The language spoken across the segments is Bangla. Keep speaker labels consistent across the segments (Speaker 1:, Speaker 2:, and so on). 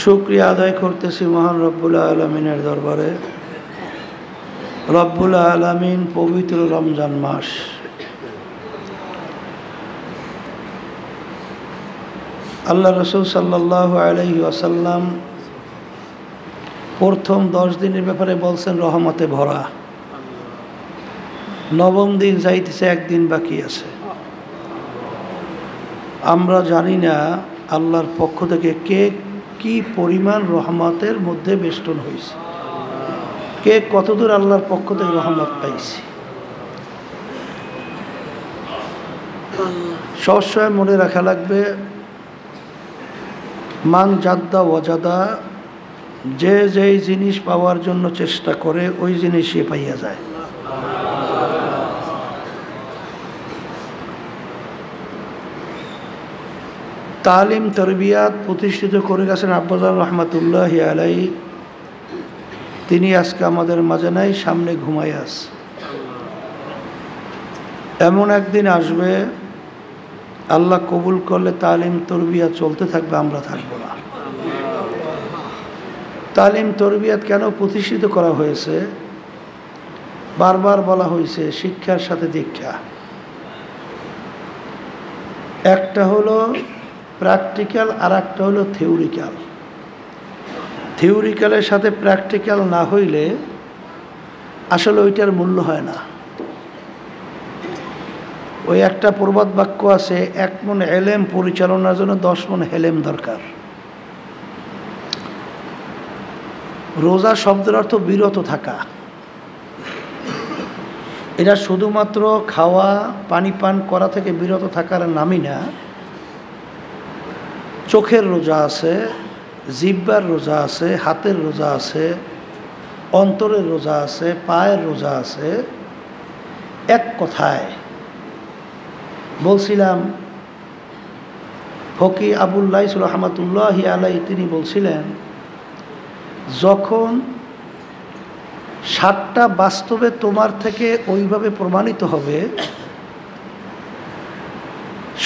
Speaker 1: শুকরিয়া আদায় করতেছি মহান রব্বুল আলামিনের দরবারে। রব্বুল আলামিন পবিত্র রমজান মাস, আল্লাহ রসুল সাল্লাল্লাহু আলাইহি ওয়াসাল্লাম প্রথম 10 দিনের ব্যাপারে বলছেন রহমতে ভরা। নবম দিন যাইতেছে, একদিন বাকি আছে। আমরা জানি না আল্লাহর পক্ষ থেকে কে কি পরিমাণ রহমতের মধ্যে বেষ্টন হয়েছে, কে কতদূর আল্লাহর পক্ষ থেকে রহমত পাইছে। সবসময় মনে রাখা লাগবে, মান জাদ্দা ওয়াজাদা, যে যেই জিনিস পাওয়ার জন্য চেষ্টা করে ওই জিনিস সে পাইয়া যায়। তালিম তরবিয়াত প্রতিষ্ঠিত করে গেছেন আব্বাজান রহমাতুল্লাহি আলাইহি। তিনি আজকে আমাদের মাঝে নাই, সামনে ঘুমাই আছে। এমন একদিন আসবে আল্লাহ কবুল করলে তালিম তরবিয়াত চলতে থাকবে, আমরা থাকবো না। তালিম তরবিয়াত কেন প্রতিষ্ঠিত করা হয়েছে? বারবার বলা হয়েছে শিক্ষার সাথে দীক্ষা। একটা হলো প্র্যাকটিক্যাল, আর একটা হলো থিওরিক্যাল। থিওরিক্যালের সাথে প্র্যাকটিক্যাল না হইলে আসলে ওইটার মূল্য হয় না। ওই একটা প্রবাদ বাক্য আছে, 1 মণ এলেম পরিচালনার জন্য 10 মণ হেলেম দরকার। রোজা শব্দের অর্থ বিরত থাকা। এটা শুধুমাত্র খাওয়া পানি পান করা থেকে বিরত থাকার নামই না। চোখের রোজা আছে, জিহ্বার রোজা আছে, হাতের রোজা আছে, অন্তরের রোজা আছে, পায়ের রোজা আছে। এক কথায় বলছিলাম, ফকি আবুল লাইস রহমাতুল্লাহি আলাইহি তিনি বলছিলেন, যখন 7টা বাস্তবে তোমার থেকে ওইভাবে প্রমাণিত হবে,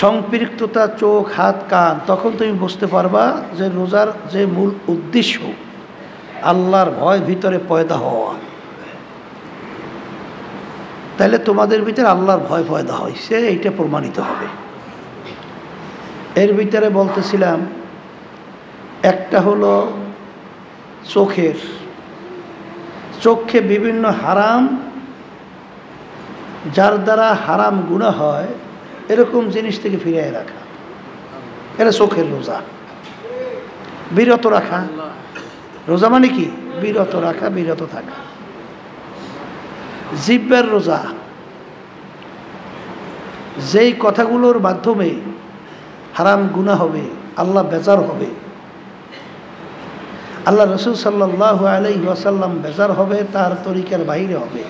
Speaker 1: সম্পৃক্ততা চোখ হাত কান, তখন তুমি বুঝতে পারবা যে রোজার যে মূল উদ্দেশ্য আল্লাহর ভয় ভিতরে পয়দা হওয়া। তাহলে তোমাদের ভিতরে আল্লাহর ভয় পয়দা হয়েছে, এইটা প্রমাণিত হবে। এর ভিতরে বলতেছিলাম, একটা হলো চোখে বিভিন্ন হারাম, যার দ্বারা হারাম গুনাহ হয় এরকম জিনিস থেকে ফিরিয়ে রাখা, এটা চোখের রোজা। বিরত রাখা, রোজা মানে কি? বিরত রাখা, বিরত থাকা। জিহ্বার রোজা, যেই কথাগুলোর মাধ্যমে হারাম গুনাহ হবে, আল্লাহ বেজার হবে, আল্লাহ রসুল সাল্লাল্লাহু আলাইহি ওয়াসাল্লাম বেজার হবে, তার তরিকার বাইরে হবে,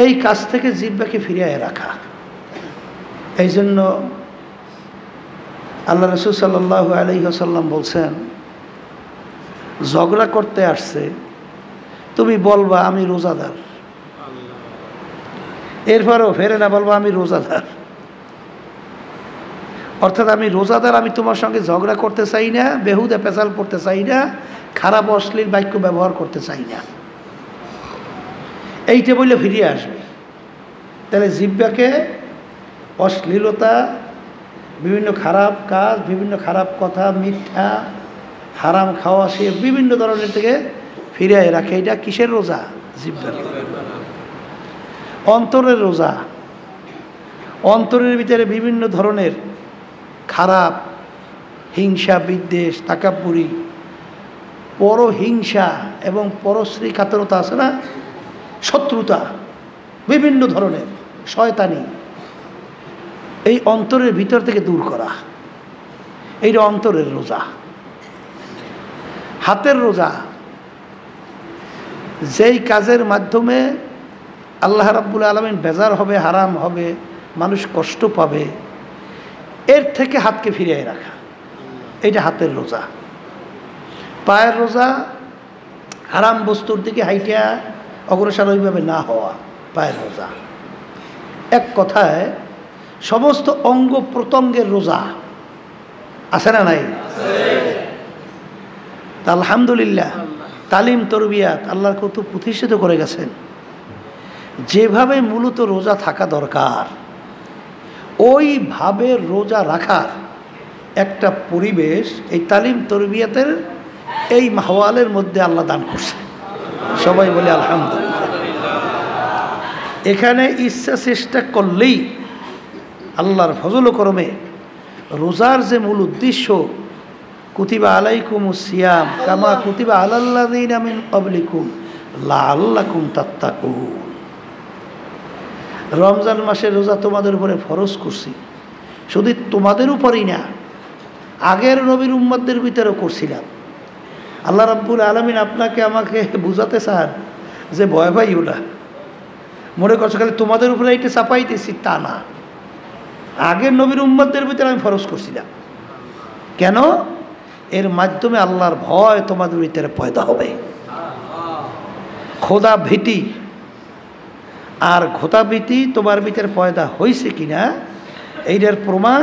Speaker 1: এই কাজ থেকে জিহ্বাকে ফিরিয়ে রাখা। এই জন্য আল্লাহ রসুল সাল্লাল্লাহু আলাইহি ওয়াসাল্লাম বলছেন, ঝগড়া করতে আসছে তুমি বলবা আমি রোজাদার, এরপরেও ফেরে না বলবা আমি রোজাদার। অর্থাৎ আমি রোজাদার, আমি তোমার সঙ্গে ঝগড়া করতে চাই না, বেহুদা পেঁচাল করতে চাই না, খারাপ অশ্লীল বাক্য ব্যবহার করতে চাই না, এইটা বললে ফিরিয়ে আসবে। তাহলে জিহ্বাকে অশ্লীলতা, বিভিন্ন খারাপ কাজ, বিভিন্ন খারাপ কথা, মিথ্যা, হারাম খাওয়া, সে বিভিন্ন ধরনের থেকে ফিরিয়ে রাখে। এটা কিসের রোজা? জিহ্বার। অন্তরের রোজা, অন্তরের ভিতরে বিভিন্ন ধরনের খারাপ হিংসা, বিদ্বেষ, তাকাব্বুরি, পরহিংসা এবং পরশ্রী কাতরতা আছে না, শত্রুতা, বিভিন্ন ধরনের শয়তানি, এই অন্তরের ভিতর থেকে দূর করা, এইটা অন্তরের রোজা। হাতের রোজা, যেই কাজের মাধ্যমে আল্লাহ রাব্বুল আলামিন বেজার হবে, হারাম হবে, মানুষ কষ্ট পাবে, এর থেকে হাতকে ফিরিয়ে রাখা, এইটা হাতের রোজা। পায়ের রোজা, হারাম বস্তুর দিকে হাইটা অগ্রসর ওইভাবে না হওয়া, পায়ের রোজা। এক কথায় সমস্ত অঙ্গ প্রত্যঙ্গের রোজা। আছে না নাই? তা আলহামদুলিল্লাহ তালিম তরবিয়াত আল্লাহর কত প্রতিষ্ঠিত করে গেছেন। যেভাবে মূলত রোজা থাকা দরকার ওইভাবে রোজা রাখার একটা পরিবেশ এই তালিম তরবিয়াতের এই মাহওয়ালের মধ্যে আল্লাহ দান করছে। সবাই বলে আলহামদুলিল্লাহ। এখানে ইচ্ছা চেষ্টা করলেই আল্লাহর ফজল ও করমে রোজার যে মূল উদ্দেশ্য কুতিবা আলাইকুমুস সিয়াম কামা কুতিবা আলাল্লাযীনা মিন ক্বাবলিকুম লাআল্লাকুম তাত্তাকুন, রমজান মাসের রোজা তোমাদের উপরে ফরজ করছি, শুধু তোমাদের উপরই না আগের নবীর উম্মতদের ভিতরেও করছিলাম। আল্লাহ রাব্বুল আলামিন আপনাকে আমাকে বুঝাতে চান যে ভয় পাইও না, মনে করছো খালি তোমাদের উপরে এইটা চাপাইতেছি, তা না। আগের নবীর উম্মতদের ভিতরে আমি ফরজ করছিলাম। কেন? এর মাধ্যমে আল্লাহর ভয় তোমাদের ভিতরে পয়দা হবে, খোদা ভীতি। আর খোদা ভীতি তোমার ভিতরে পয়দা হয়েছে কিনা এইটার প্রমাণ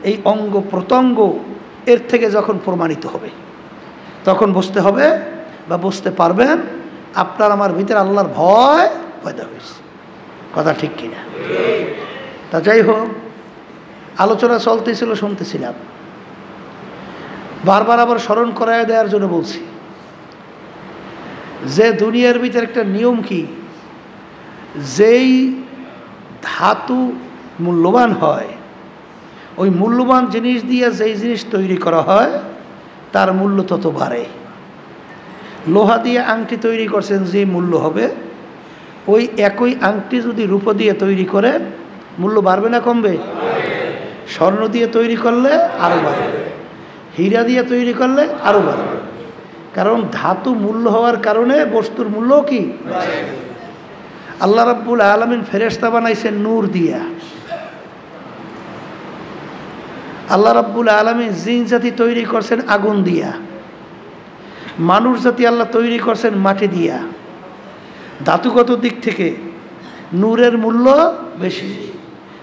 Speaker 1: এই অঙ্গ প্রত্যঙ্গ এর থেকে যখন প্রমাণিত হবে তখন বুঝতে হবে বা বুঝতে পারবেন আপনার আমার ভিতরে আল্লাহর ভয় পয়দা হয়েছে। কথা ঠিক কিনা? তা যাই হোক, আলোচনা চলতেছিল, শুনতেছিলাম। বারবার আবার স্মরণ করায় দেওয়ার জন্য বলছি যে দুনিয়ার ভিতরে একটা নিয়ম কি, যেই ধাতু মূল্যবান হয় ওই মূল্যবান জিনিস দিয়ে যেই জিনিস তৈরি করা হয় তার মূল্য তত বাড়ে। লোহা দিয়ে আংটি তৈরি করছেন, যে মূল্য হবে ওই একই আংটি যদি রূপো দিয়ে তৈরি করে মূল্য বাড়বে না কমবে? স্বর্ণ দিয়ে তৈরি করলে আরও বাড়বে, হীরা দিয়ে তৈরি করলে আরও বাড়বে। কারণ ধাতু মূল্য হওয়ার কারণে বস্তুর মূল্য কি? আল্লাহ রাব্বুল আলামিন ফেরেশতা বানাইছেন নূর দিয়া। আল্লাহ রাব্বুল আলামিন জিন জাতি তৈরি করছেন আগুন দিয়া। মানুষ জাতি আল্লাহ তৈরি করছেন মাটি দিয়া। ধাতুগত দিক থেকে নূরের মূল্য বেশি,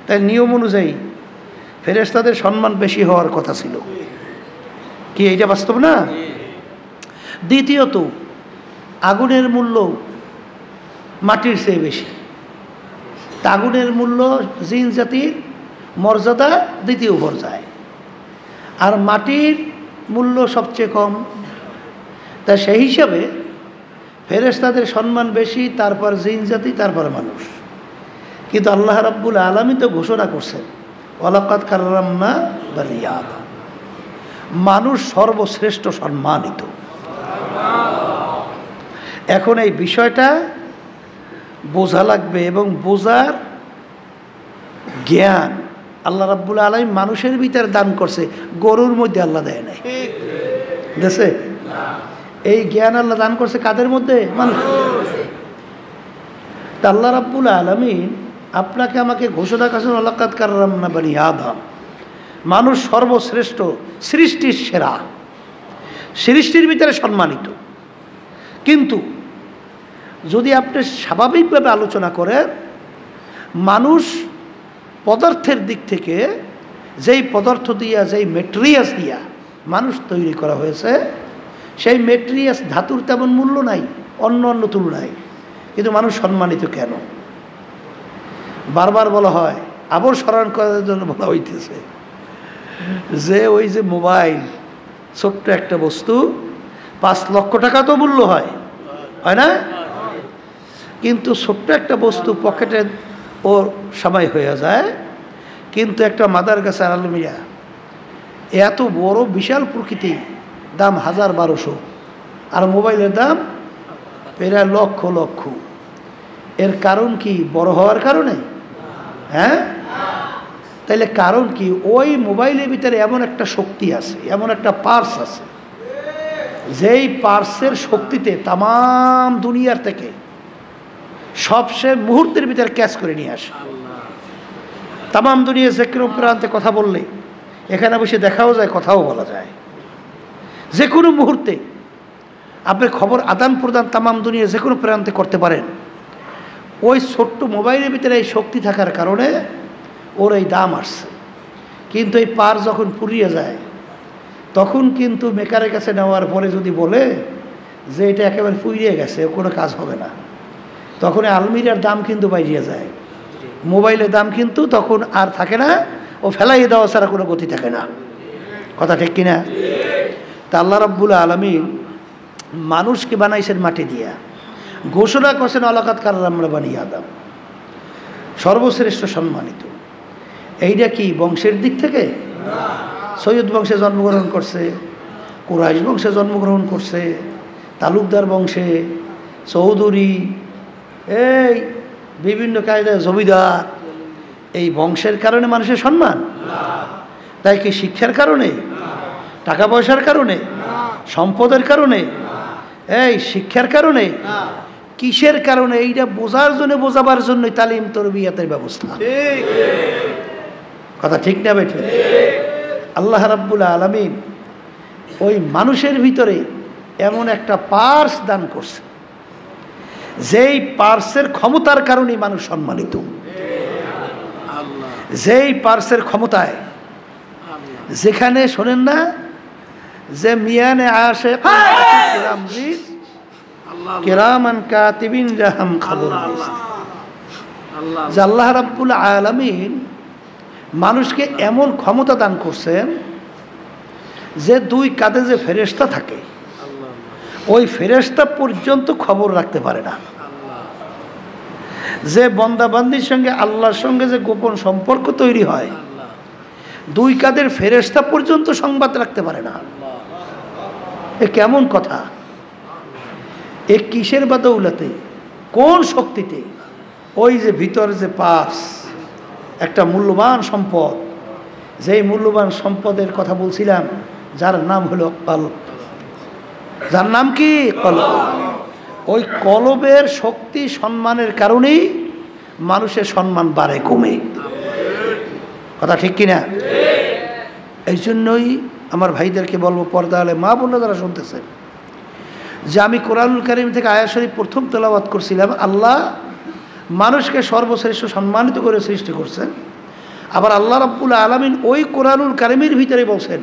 Speaker 1: তাই নিয়ম অনুযায়ী ফেরেশতাদের সম্মান বেশি হওয়ার কথা ছিল। কি এইটা বাস্তব না? দ্বিতীয়ত আগুনের মূল্য মাটির চেয়ে বেশি। আগুনের মূল্য জিন জাতির মর্যাদা দ্বিতীয় পর্যায়ে, আর মাটির মূল্য সবচেয়ে কম। তা সেই হিসাবে ফেরেশতাদের সম্মান বেশি, তারপর জিন জাতি, তারপর মানুষ। কিন্তু আল্লাহ রাব্বুল আলামিন তো ঘোষণা করছেন ওয়ালাকাদ কাররামনা বানি আদম, মানুষ সর্বশ্রেষ্ঠ সম্মানিত। এখন এই বিষয়টা বোঝা লাগবে, এবং বোঝার জ্ঞান আল্লাহ রাব্বুল আলামিন মানুষের ভিতরে দান করছে, গরুর মধ্যে আল্লাহ দেয় নাই। দেশে এই জ্ঞান আল্লাহ দান করছে কাদের মধ্যে? মানুষ। তা আল্লাহ রাব্বুল আলামিন আপনাকে আমাকে ঘোষণা করছেন ওয়ালাকাদ কাররামনা বানি আদম, মানুষ সর্বশ্রেষ্ঠ, সৃষ্টির সেরা, সৃষ্টির ভিতরে সম্মানিত। কিন্তু যদি আপনি স্বাভাবিকভাবে আলোচনা করেন, মানুষ পদার্থের দিক থেকে যেই পদার্থ দিয়া, যেই মেটেরিয়ালস দিয়া মানুষ তৈরি করা হয়েছে, সেই মেটেরিয়ালস ধাতুর তেমন মূল্য নাই অন্য অন্য তুলনায়, কিন্তু মানুষ সম্মানিত কেন? বারবার বলা হয়, আবার স্মরণ করার জন্য বলা হইতেছে যে ওই যে মোবাইল, ছোট্ট একটা বস্তু, 5 লক্ষ টাকা তো মূল্য হয়, হয় না? কিন্তু ছোট্ট একটা বস্তু পকেটে ওর সময় হয়ে যায়, কিন্তু একটা মাদার গাছ আলমিরা এত বড় বিশাল প্রকৃতি, দাম 1000-1200, আর মোবাইলের দাম প্রায় লক্ষ লক্ষ। এর কারণ কি? বড় হওয়ার কারণে? হ্যাঁ, তাইলে কারণ কি? ওই মোবাইলের ভিতরে এমন একটা শক্তি আছে, এমন একটা পার্স আছে, যেই পার্সের শক্তিতে তাম দুনিয়ার থেকে সবচেয়ে মুহূর্তের ভিতরে ক্যাচ করে নিয়ে আসে। তাম দুনিয়া যে কোনো প্রান্তে কথা বললে এখানে বসে দেখাও যায়, কথাও বলা যায়। যে কোনো মুহূর্তে আপনি খবর আদান প্রদান তাম দুনিয়া যে কোনো প্রান্তে করতে পারেন। ওই ছোট্ট মোবাইলের ভিতরে এই শক্তি থাকার কারণে ওর এই দাম আসছে। কিন্তু এই পার যখন পুড়িয়ে যায় তখন কিন্তু মেকারের কাছে নেওয়ার পরে যদি বলে যে এটা একেবারে পুড়িয়ে গেছে, কোনো কাজ হবে না, তখন আলমিরার দাম কিন্তু বাইরে যায়, মোবাইলের দাম কিন্তু তখন আর থাকে না, ও ফেলাই দেওয়া ছাড়া কোনো গতি থাকে না। কথা ঠিক কিনা? তা আল্লাহ রাব্বুল আলামিন মানুষকে বানাইছেন মাটি দিয়া, ঘোষণা করছেন আলাকাত কাররামনা বানি আদম, সর্বশ্রেষ্ঠ সম্মানিত। এইটা কি বংশের দিক থেকে? সৈয়দ বংশে জন্মগ্রহণ করছে, কুরাইশ বংশে জন্মগ্রহণ করছে, তালুকদার বংশে, চৌধুরী, এই বিভিন্ন কায়দায় জমিদার, এই বংশের কারণে মানুষের সম্মান? তাই কি শিক্ষার কারণে, টাকা পয়সার কারণে, সম্পদের কারণে? এই শিক্ষার কারণে, কিসের কারণে? এইটা বোঝার জন্য, বোঝাবার জন্যই তালিম তরবিয়াতের ব্যবস্থা। কথা ঠিক না বেঠিক? আল্লাহ রাব্বুল আলামিন ওই মানুষের ভিতরে এমন একটা পার্স দান করছে, যেই পার্সের ক্ষমতার কারণে মানুষ সম্মানিত। যেই পার্সের ক্ষমতায়, যেখানে শোনেন না যে মিয়ানে আসে কিরামান কাতিবিন রাহাম খবর, যে আল্লাহ রাব্বুল আলামিন মানুষকে এমন ক্ষমতা দান করছেন যে দুই কাঁধে যে ফেরেশতা থাকে, ওই ফেরেশতা পর্যন্ত খবর রাখতে পারে না। যে বন্দাবান্দির সঙ্গে আল্লাহর সঙ্গে যে গোপন সম্পর্ক তৈরি হয়, দুই কাঁধের ফেরেশতা পর্যন্ত সংবাদ রাখতে পারে না। এ কেমন কথা? এ কিসের বাদৌলতে, কোন শক্তিতে? ওই যে ভিতর যে পার্স, একটা মূল্যবান সম্পদ, যেই মূল্যবান সম্পদের কথা বলছিলাম, যার নাম হলো কলব। যার নাম কি? কলব। ওই কলবের শক্তি সম্মানের কারণেই মানুষের সম্মান বাড়ে কমে। কথা ঠিক কিনা? এই জন্যই আমার ভাইদেরকে বলবো, পর্দা আলে মা বোনরা যারা শুনতেছেন, যে আমি কোরআনুল কারীম থেকে আয়াত শরীফ প্রথম তেলাওয়াত করছিলাম, আল্লাহ মানুষকে সর্বশ্রেষ্ঠ সম্মানিত করে সৃষ্টি করছেন। আবার আল্লাহ রাব্বুল আলামিন ওই কোরআনুল কারীমের ভিতরে বলছেন,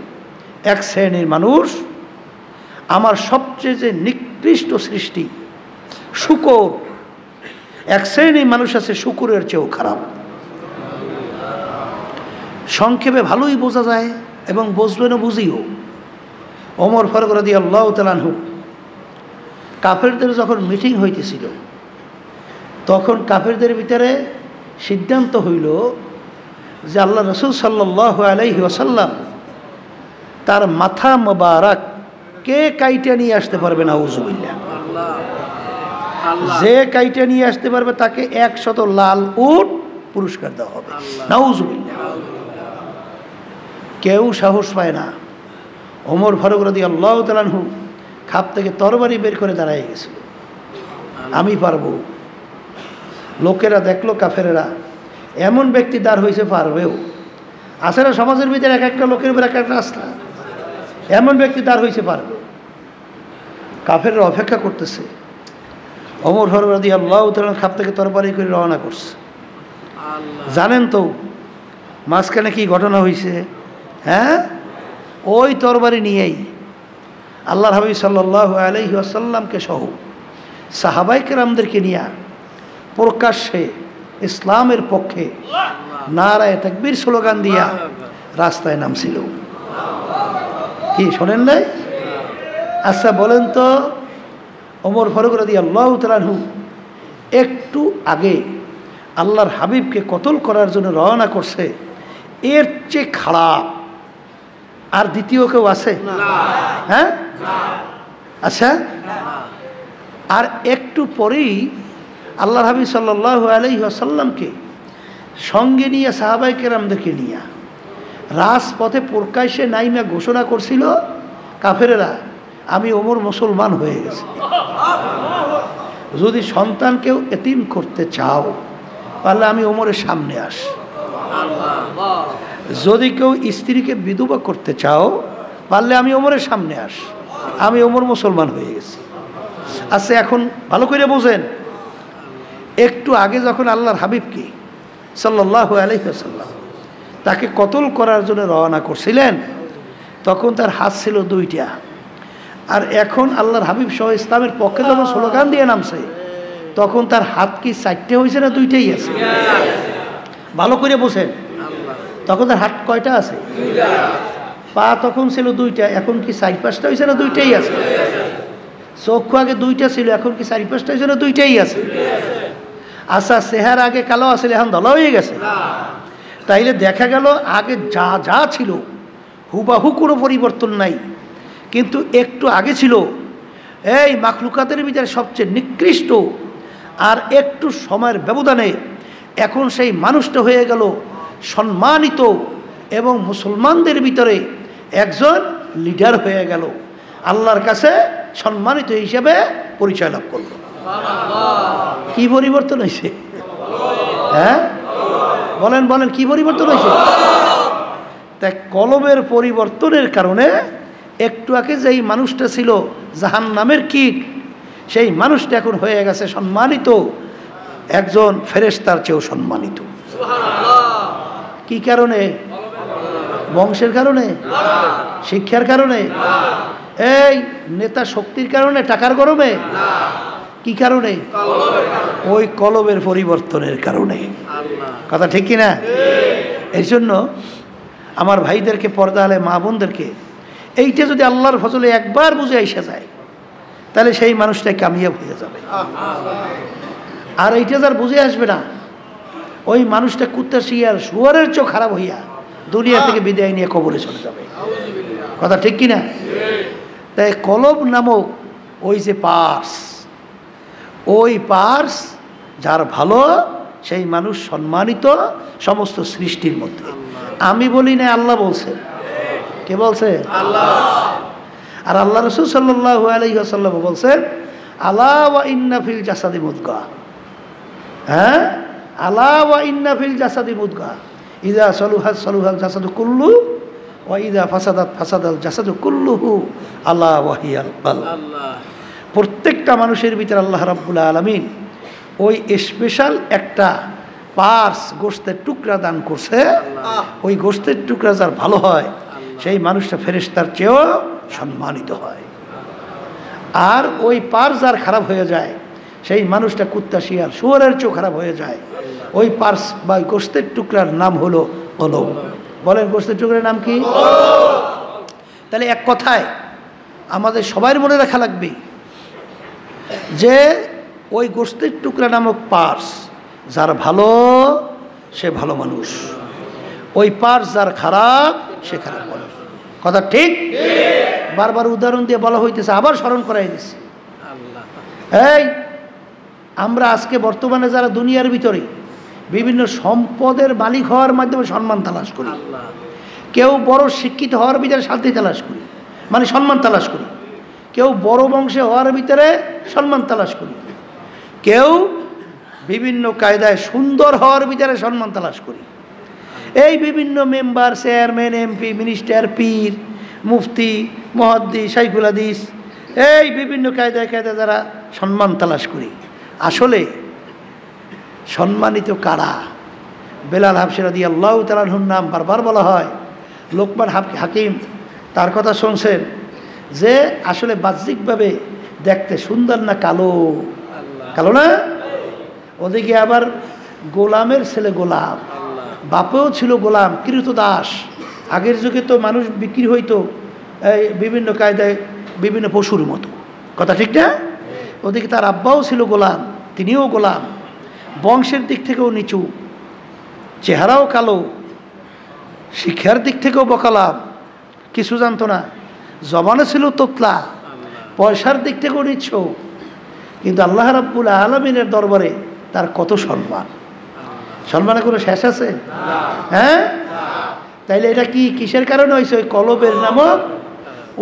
Speaker 1: এক শ্রেণীর মানুষ আমার সবচেয়ে যে নিকৃষ্ট সৃষ্টি, শূকর। এক শ্রেণীর মানুষ আছে শূকরের চেয়েও খারাপ। সংক্ষেপে ভালোই বোঝা যায় এবং বুঝবেনও, বুঝিও। ওমর ফারুক রাদিয়াল্লাহু তাআলা আনহু কাফেরদের যখন মিটিং হইতেছিল, তখন কাফেরদের ভিতরে সিদ্ধান্ত হইল যে আল্লাহ রাসূল সাল্লাল্লাহু আলাইহি ওয়াসাল্লাম তার মাথা মোবারক কে কাইটা নিয়ে আসতে পারবে, নাউজুবিল্লাহ। যে কাইটা নিয়ে আসতে পারবে তাকে 100 লাল উট পুরস্কার দেওয়া হবে, নাউজুবিল্লাহ। কেউ সাহস পায় না। ওমর ফারুক রাদিয়াল্লাহু তাআলা আনহু খাপ থেকে তরবারি বের করে দাঁড়ায় গেছিল, আমি পারবো। লোকেরা দেখলো, কাফেরেরা, এমন ব্যক্তি দাঁড় হয়েছে পারবেও। আসে না সমাজের ভিতরে এক একটা লোকের উপর এক একটা আস্থা, এমন ব্যক্তি দাঁড় হয়েছে পারবে। কাফেররা অপেক্ষা করতেছে। ওমর ফারুক রাদিয়াল্লাহু তাআলা খাপ থেকে তরবারি করে রওনা করছে। জানেন তো মাঝখানে কি ঘটনা হয়েছে? হ্যাঁ, ওই তরবারি নিয়েই আল্লাহর হাবিব সাল্লাল্লাহু আলাইহি ওয়াসাল্লামকে সহ সাহাবায়ে কেরামদেরকে নিয়ে প্রকাশ্যে ইসলামের পক্ষে নারায়ে তাকবীর স্লোগান দিয়া রাস্তায় নামছিল। কি শোনেন নাই? আচ্ছা বলেন তো, ওমর ফারুক রাদিয়াল্লাহু তাআলা আনহু একটু আগে আল্লাহর হাবিবকে কতল করার জন্য রওনা করছে, এর চেয়ে খারাপ আর দ্বিতীয় কেউ আছে? হ্যাঁ, আচ্ছা। আর একটু পরেই আল্লাহর হাবিব সাল্লাল্লাহু আলাইহি ওয়াসাল্লামকে সঙ্গে নিয়ে সাহাবায়ে কেরামদেরকে নিয়ে রাজপথে প্রকাশ্যে নাইমা ঘোষণা করছিল কাফেরেরা, আমি ওমর মুসলমান হয়ে গেছি। যদি সন্তানকেও এতিম করতে চাও তাহলে আমি ওমরের সামনে আস। যদি কেউ স্ত্রীকে বিধবা করতে চাও পারলে আমি ওমরের সামনে আস। আমি ওমর মুসলমান হয়ে গেছি। আচ্ছা এখন ভালো করে বোঝেন, একটু আগে যখন আল্লাহর হাবিবকে সাল্লাল্লাহু আলাইহি ওয়াসাল্লাম তাকে কতল করার জন্য রওনা করছিলেন, তখন তার হাত ছিল দুইটা, আর এখন আল্লাহর হাবিব সহ ইসলামের পক্ষে যখন স্লোগান দিয়ে নামছে তখন তার হাত কি 4টে হয়েছে না 2টাই আছে? ভালো করে বসেন, তখন তার হাত কয়টা আছে? পা তখন ছিল 2টা, এখন কি 4-5টা হয়েছে না 2টাই আছে? চক্ষু আগে 2টা ছিল, এখন কি 4-5টা হয়েছে না 2টাই আছে? আচ্ছা, চেহারা আগে কালো আসলে এখন ধলা হয়ে গেছে। তাইলে দেখা গেল আগে যা যা ছিল হুবাহু কোনো পরিবর্তন নাই, কিন্তু একটু আগে ছিল এই মাখলুকাতের ভিতরে সবচেয়ে নিকৃষ্ট, আর একটু সময়ের ব্যবধানে এখন সেই মানুষটা হয়ে গেল সম্মানিত এবং মুসলমানদের ভিতরে একজন লিডার হয়ে গেল, আল্লাহর কাছে সম্মানিত হিসেবে পরিচয় লাভ করল। কি পরিবর্তন হয়েছে? হ্যাঁ বলেন বলেন, কি পরিবর্তন হয়েছে? তাই কলবের পরিবর্তনের কারণে একটু আগে যেই মানুষটা ছিল জাহান্নামের কীট, সেই মানুষটা এখন হয়ে গেছে সম্মানিত, একজন ফেরেশতার চেয়েও সম্মানিত। কি কারণে? বংশের কারণে, শিক্ষার কারণে, এই নেতা শক্তির কারণে, টাকার গরমে? কি কারণে? ওই কলবের পরিবর্তনের কারণে। কথা ঠিক কিনা? এই জন্য আমার ভাইদেরকে, পর্দা আলে মা বোনদেরকে, এইটা যদি আল্লাহর ফজলে একবার বুঝে এসে যায় তাহলে সেই মানুষটাই কামিয়াব হয়ে যাবে। আর এইটা যার বুঝে আসবে না, ওই মানুষটা কুত্তা শিয়ার শুয়ারের চোখ খারাপ হইয়া দুনিয়া থেকে বিদায় নিয়ে কবরে চলে যাবে। কথা ঠিক কিনা? তাই কলব নামক ওই যে পার্স, ওই পার্স যার ভালো সেই মানুষ সম্মানিত সমস্ত সৃষ্টির মধ্যে। আমি বলি না, আল্লাহ বলছেন। কে বলছে? আল্লাহ। আর আল্লাহ রাসূল সাল্লাল্লাহু আলাইহি ওয়াসাল্লাম বলছেন, আলা ওয়া ইন্না ফিল জাসাদি মুদগা। হ্যাঁ, আলা ওয়া ইন্না ফিল জাসাদি মুদগা ইযা সালুহাত সালুহাল জাসাদু কুল্লু ওয়া ইযা ফাসাদাত ফাসাদাল জাসাদু কুল্লুহু আলা ওয়া হিয়াল কলব। প্রত্যেকটা মানুষের ভিতরে আল্লাহ রাব্বুল আলামিন ওই স্পেশাল একটা পার্স, গোশতের টুকরা দান করছে। ওই গোশতের টুকরা যার ভালো হয় সেই মানুষটা ফেরেশতার চেয়েও সম্মানিত হয়। আর ওই পার্স যার খারাপ হয়ে যায় সেই মানুষটা কুত্তা শিয়ার শুয়োরের চেয়েও খারাপ হয়ে যায়। ওই পার্স বা গোশতের টুকরার নাম হলো কলব। বলেন, গোশতের টুকরার নাম কি? তাহলে এক কথায় আমাদের সবার মনে রাখা লাগবে যে ওই গোশতের টুকরা নামক পার্স যার ভালো সে ভালো মানুষ, ওই পার্স যার খারাপ সে খারাপ মানুষ। কথা ঠিক? বারবার উদাহরণ দিয়ে বলা হইতেছে, আবার স্মরণ করাই দিচ্ছে। এই আমরা আজকে বর্তমানে যারা দুনিয়ার ভিতরে বিভিন্ন সম্পদের মালিক হওয়ার মাধ্যমে সম্মান তালাশ করি, কেউ বড় শিক্ষিত হওয়ার ভিতরে শান্তি তালাশ করি, মানে সম্মান তালাশ করি, কেউ বড় বংশে হওয়ার ভিতরে সম্মান তালাশ করি, কেউ বিভিন্ন কায়দায় সুন্দর হওয়ার ভিতরে সম্মান তালাশ করি। এই বিভিন্ন মেম্বার, চেয়ারম্যান, এমপি, মিনিস্টার, পীর, মুফতি, মুহাদ্দিস, শাইখুল হাদিস, এই বিভিন্ন কায়দায় কায়দায় যারা সম্মান তালাশ করি, আসলে সম্মানিত কারা? বেলাল হাবশী রাদিয়াল্লাহু তাআলা আনহুর নাম বারবার বলা হয়। লোকমান হাকিম তার কথা শুনছেন যে আসলে বাহ্যিকভাবে দেখতে সুন্দর না কালো? কালো না? ওদিকে আবার গোলামের ছেলে গোলাম, বাপেও ছিল গোলাম, কৃতদাস। আগের যুগে তো মানুষ বিক্রি হইতো এই বিভিন্ন কায়দায় বিভিন্ন পশুর মতো। কথা ঠিক না? ওদিকে তার আব্বাও ছিল গোলাম, তিনিও গোলাম, বংশের দিক থেকেও নিচু, চেহারাও কালো, শিক্ষার দিক থেকেও বকালাম, কিছু জানতো না, জবানে ছিল তোতলা, পয়সার দিক থেকেও নিচ্ছ, কিন্তু আল্লাহ রাব্বুল আলামিনের দরবারে তার কত সম্মান। সম্মানের কোনো শেষ আছে? হ্যাঁ, তাইলে এটা কি কিসের কারণে হয়েছে? ওই কলবের নামক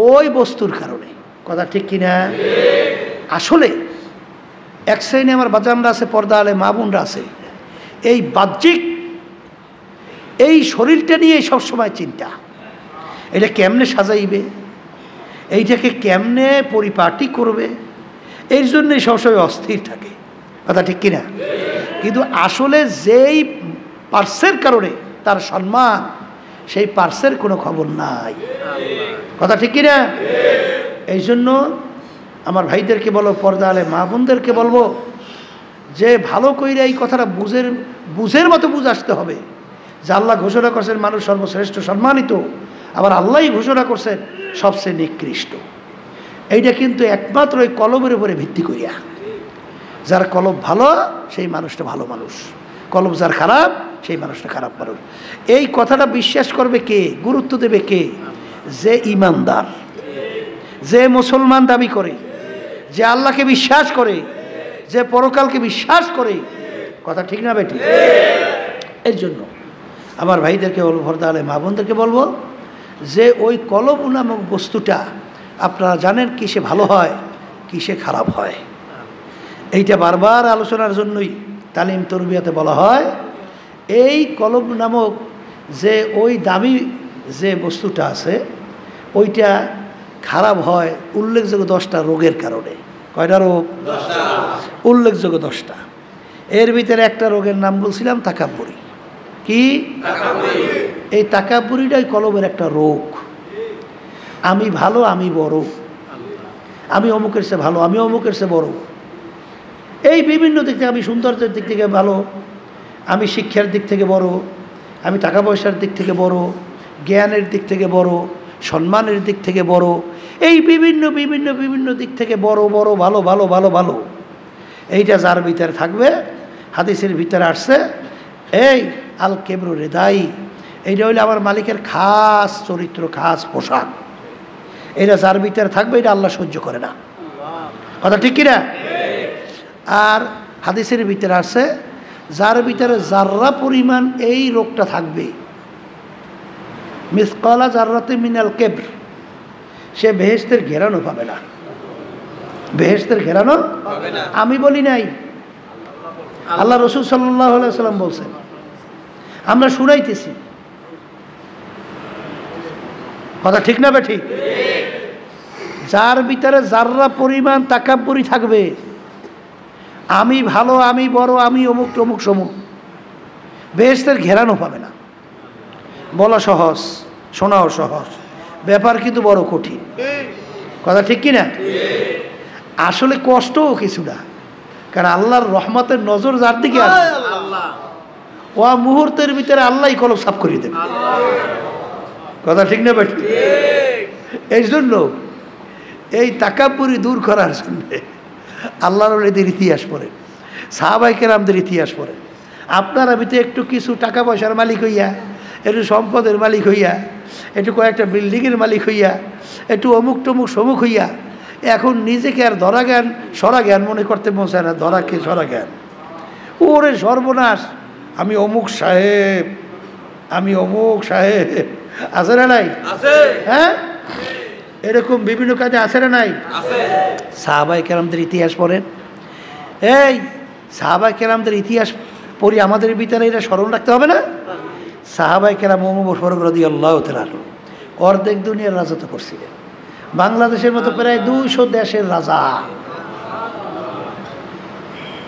Speaker 1: ওই বস্তুর কারণে। কথা ঠিক কিনা? আসলে এক শ্রেণী আমার বাজানরা আছে, পর্দা আলে মা বোনরা আছে, এই বাহ্যিক এই শরীরটা নিয়ে সবসময় চিন্তা, এটা কেমনে সাজাইবে, এইটাকে কেমনে পরিপাটি করবে, এই জন্যই সবসময় অস্থির থাকে। কথা ঠিক কিনা? কিন্তু আসলে যেই পার্সের কারণে তার সম্মান, সেই পার্সের কোনো খবর নাই। কথা ঠিক কিনা? এই জন্য আমার ভাইদেরকে বলো, পর্দা আলে মা বোনদেরকে বলবো যে ভালো কইরা এই কথাটা বুঝের মতো বুঝ আসতে হবে যে আল্লাহ ঘোষণা করছেন মানুষ সর্বশ্রেষ্ঠ সম্মানিত, আবার আল্লাহই ঘোষণা করছেন সবচেয়ে নিকৃষ্ট। এইটা কিন্তু একমাত্র ওই কলমের উপরে ভিত্তি করিয়া। যার কলম ভালো সেই মানুষটা ভালো মানুষ, কলম যার খারাপ সেই মানুষটা খারাপ মানুষ। এই কথাটা বিশ্বাস করবে কে, গুরুত্ব দেবে কে? যে ইমানদার, যে মুসলমান দাবি করে, যে আল্লাহকে বিশ্বাস করে, যে পরকালকে বিশ্বাস করে। কথা ঠিক না বেটি? এর জন্য আমার ভাইদেরকে বলবো, পর্দা আলে মা বোনদেরকে বলবো যে ওই কলম নামক বস্তুটা আপনারা জানেন কিসে ভালো হয়, কিসে খারাপ হয়। এইটা বারবার আলোচনার জন্যই তালিম তরবিয়াতে বলা হয় এই কলম নামক যে ওই দামি যে বস্তুটা আছে ওইটা খারাপ হয় উল্লেখযোগ্য 10টা রোগের কারণে। কয়টা রোগ? 10টা। উল্লেখযোগ্য 10টা। এর ভিতরে একটা রোগের নাম বলছিলাম তাকাব্বুরি। কি? তাকাব্বুরি। এই তাকাব্বুরিটাই কলমের একটা রোগ। আমি ভালো, আমি বড়, আমি অমুকের চেয়ে ভালো, আমি অমুকের চেয়ে বড়, এই বিভিন্ন দিক থেকে, আমি সৌন্দর্যের দিক থেকে ভালো, আমি শিক্ষার দিক থেকে বড়, আমি টাকা পয়সার দিক থেকে বড়, জ্ঞানের দিক থেকে বড়, সম্মানের দিক থেকে বড়, এই বিভিন্ন বিভিন্ন বিভিন্ন দিক থেকে বড় বড়, ভালো ভালো ভালো ভালো, এইটা যার ভিতরে থাকবে, হাদিসের ভিতরে আসছে এই আল কেবরু রেদাই, এইটা হইলে আমার মালিকের খাস চরিত্র, খাস পোশাক। এটা যার ভিতরে থাকবে এটা আল্লাহ সহ্য করে না। কথা ঠিক কিনা? আর হাদিসের ভিতরে আছে যার ভিতরে জাররা পরিমাণ এই রোগটা থাকবে, মিসকালা জাররাতে মিনাল কেবর, সে বেহেশতের ঘেরানো পাবে না। বেহেশতের ঘেরানো পাবে না। আমি বলি নাই, আল্লাহ রসুল সাল্লাল্লাহু আলাইহি ওয়াসাল্লাম বলছেন, আমরা শুনাইতেছি। কথা ঠিক না বে ঠিক? যার ভিতরে জাররা পরিমাণ তাকাব্বুরি থাকবে, আমি ভালো, আমি বড়, আমি অমুক তমুক সমুক, বেহেশতের ঘেরানো পাবে না। বলা সহজ, শোনাও সহজ, ব্যাপার কিন্তু বড় কঠিন। কথা ঠিক কিনা? আসলে কষ্টও কিছুটা, কারণ আল্লাহর রহমতের নজর যার দিকে আসবে ও মুহূর্তের ভিতরে আল্লাহই কলম সাফ করিয়ে দেবে। কথা ঠিক না বেটি? এই জন্য এই তাকাব্বুরি দূর করার জন্য আল্লাহর ওলিদের ইতিহাস পড়ে, সাহাবায়ে কেরামদের ইতিহাস পড়ে। আপনারা ভিতরে একটু কিছু টাকা পয়সার মালিক হইয়া, একটু সম্পদের মালিক হইয়া, একটু কয়েকটা বিল্ডিংয়ের মালিক হইয়া, একটু অমুক টমুক সমুক হইয়া এখন নিজেকে আর ধরা জ্ঞান সরা জ্ঞান মনে করতে পৌঁছায় না। ধরাকে সরা জ্ঞান, ওরে সর্বনাশ, আমি অমুক সাহেব, আমি অমুক সাহেব, আছে না নাই? হ্যাঁ, এরকম বিভিন্ন কাজে আছে না নাই? সাহাবায়ে কেরামদের ইতিহাস পড়েন। এই সাহাবায়ে কেরামদের ইতিহাস পড়ি, আমাদের ভিতরে এটা স্মরণ রাখতে হবে না? সাহাবায়ে কেরাম ওমর ফারুক রাদিয়াল্লাহু তাআলা অর্ধেক দুনিয়ার রাজত্ব করছিলেন, বাংলাদেশের মতো প্রায় 200 দেশের রাজা।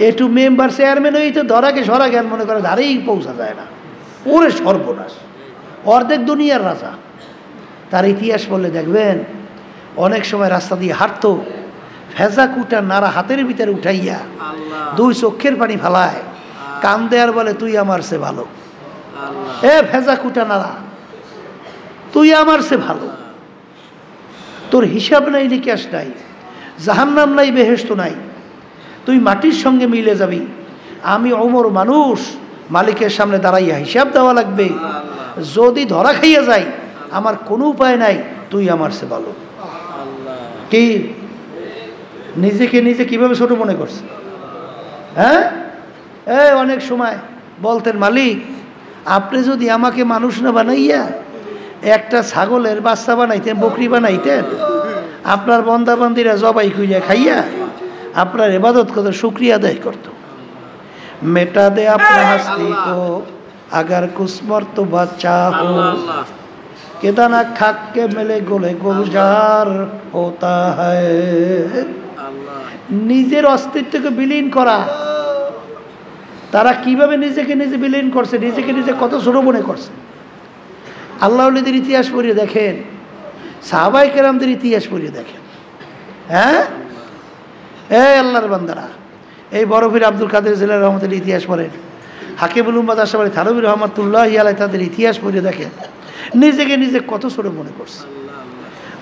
Speaker 1: একটু মেম্বার চেয়ারম্যান হয়ে তো ধরাকে সরা জ্ঞান মনে করে ধারেই পৌঁছা যায় না। ওরে সর্বনাশ, অর্ধেক দুনিয়ার রাজা। তার ইতিহাস বললে দেখবেন অনেক সময় রাস্তা দিয়ে হাঁটতো, ভেজা কুটা নাড়া হাতের ভিতরে উঠাইয়া 2 চোখের পানি ফালায়, কান্দে আর বলে তুই আমার সে ভালো। এ ভেজা কুটা নাড়া, তুই আমার সে ভালো, তোর হিসাব নাই, নিকাশ নাই, জাহান্নাম নাই, বেহেশত নাই, তুই মাটির সঙ্গে মিলে যাবি। আমি ওমর মানুষ, মালিকের সামনে দাঁড়াইয়া হিসাব দেওয়া লাগবে, যদি ধরা খাইয়া যাই আমার কোনো উপায় নাই, তুই আমার সে ভালো। কি নিজেকে নিজে কিভাবে ছোট মনে করছে? হ্যাঁ, অনেক সময় বলতেন মালিক আপনি যদি আমাকে মানুষ না বানাইয়া একটা ছাগলের বাচ্চা বানাইতেন, বকরি বানাইতেন, আপনার বন্দাবান্দিরা জবাই কইয়া খাইয়া আপনার ইবাদত করতে, শুকরিয়া আদায় করতো। মেটা দে আপনা হাস্তি কো अगर कुछ मर्तबा चाहो केदाना खाक के मिले गोले गुलजार होता है। নিজের অস্তিত্বকে বিলীন করা, তারা কিভাবে নিজেকে নিজে বিলীন করছে, নিজেকে নিজে কত ছোট মনে করছে। আল্লাহ ওলিদের ইতিহাস পড়িয়ে দেখেন, সাহাবায়ে কেরামদের ইতিহাস পড়ে দেখেন। হ্যাঁ, এই আল্লাহর বান্দারা, এই বড় পীর আব্দুল কাদের জিলানী রহমতুল্লাহ ইতিহাস পড়েন, হাকিমুল উম্মাত আশরাফ আলী থানভী রহমাতুল্লাহি আলাইহি তাদের ইতিহাস পড়ে দেখেন, নিজেকে নিজে কত ছোট মনে করছে।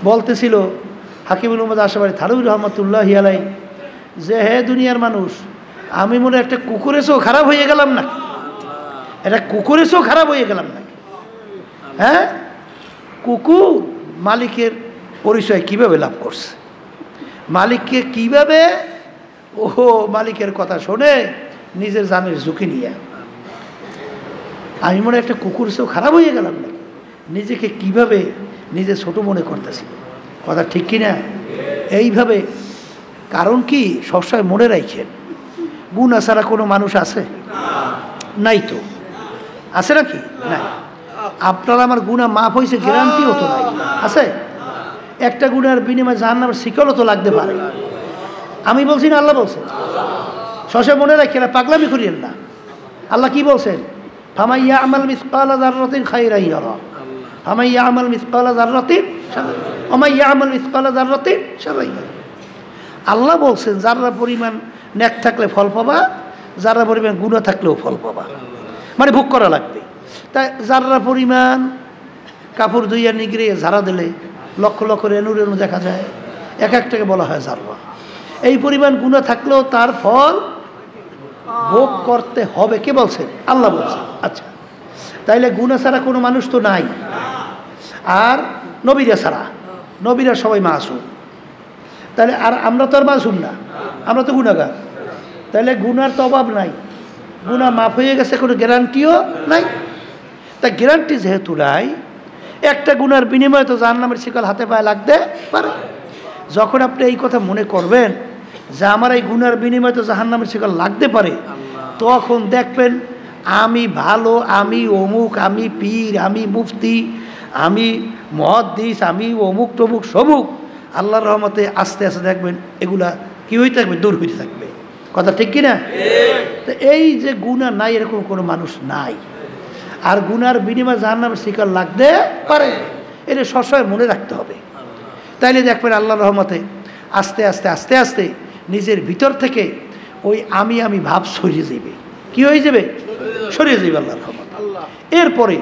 Speaker 1: বলতেছিল হাকিমুল উম্মাত আশরাফ আলী থানভী রহমাতুল্লাহি আলাইহি যে, হে দুনিয়ার মানুষ, আমি মনে একটা কুকুরের চেয়েও খারাপ হয়ে গেলাম না, এটা কুকুরের চেয়েও খারাপ হয়ে গেলাম না। হ্যাঁ, কুকুর মালিকের পরিচয় কিভাবে লাভ করছে, মালিককে কিভাবে ও মালিকের কথা শোনে নিজের জানের ঝুঁকি নিয়ে, আমি মনে একটা কুকুর চেয়েও খারাপ হয়ে গেলাম না, নিজেকে কিভাবে নিজে ছোট মনে করতেছিল। কথা ঠিক কিনা? এইভাবে, কারণ কি সবসময় মনে রাখেন, গুনাহ ছাড়া কোনো মানুষ আছে? নাই তো, আছে নাকি? নাই। আপনার আমার গুনাহ মাফ হয়েছে গ্যারান্টিও তো নাই, আছে? একটা গুনার বিনিময়ে জাহান্নামের শিকলও তো লাগতে পারে। আমি বলছি না, আল্লাহ বলছেন। সবসময় মনে রাখেন, পাগলামি করিয়েন না। আল্লাহ কি বলছেন? ফামান ইয়ামাল মিসকালা যাররাতিন খায়রান ইয়ারা, ফামান ইয়ামাল মিসকালা যাররাতিন ওয়া মান ইয়ামাল মিসকালা যাররাতিন শাররান ইয়ারা। আল্লাহ বলছেন যারা পরিমাণ নেক থাকলে ফল পাবা, যারা পরিমাণ গুনাহ থাকলেও ফল পাবা, মানে ভোগ করা লাগবে। তাই যারা পরিমাণ কাপড় ধুইয়া নিগড়ে ঝাড়া দিলে লক্ষ লক্ষ রেণু রেণু দেখা যায়, এক একটাকে বলা হয় জাররা। এই পরিমাণ গুনাহ থাকলেও তার ফল ভোগ করতে হবে। কে বলছেন? আল্লাহ বলছেন। আচ্ছা, তাইলে গুনাহ ছাড়া কোনো মানুষ তো নাই, আর নবীরা ছাড়া, নবীরা সবাই মাসুম। তাহলে আর আমরা তো আর মাসুম না, আমরা তো গুনাহগার। তাহলে গুনার তো অভাব নাই, গুনাহ মাফ হয়ে গেছে কোনো গ্যারান্টিও নাই। তা গ্যারান্টি যেহেতু নাই, একটা গুনার বিনিময়ে তো জাহান্নামের শিকল হাতে পায়ে লাগতে পারে। যখন আপনি এই কথা মনে করবেন যে আমার এই গুনার বিনিময়ে তো জাহান্নামের শিকল লাগতে পারে, তখন দেখবেন আমি ভালো, আমি অমুক, আমি পীর, আমি মুফতি, আমি মুহাদ্দিস, আমি অমুক তমুক সবুক, আল্লাহর রহমতে আস্তে আস্তে দেখবেন এগুলা কি হইতে থাকবে, দূর হইতে থাকবে। কথা ঠিক কিনা? তো এই যে গুনাহ নাই এরকম কোনো মানুষ নাই, আর গুনার বিনিময়ে জাহান্নামের শিকল লাগতে পারে, এটা সবসময় মনে রাখতে হবে। তাইলে দেখবেন আল্লাহর রহমতে আস্তে আস্তে আস্তে আস্তে নিজের ভিতর থেকে ওই আমি ভাব সরিয়ে যাবে। কি হয়ে যাবে? সরিয়ে যাবে আল্লাহর রহমতে। এরপরে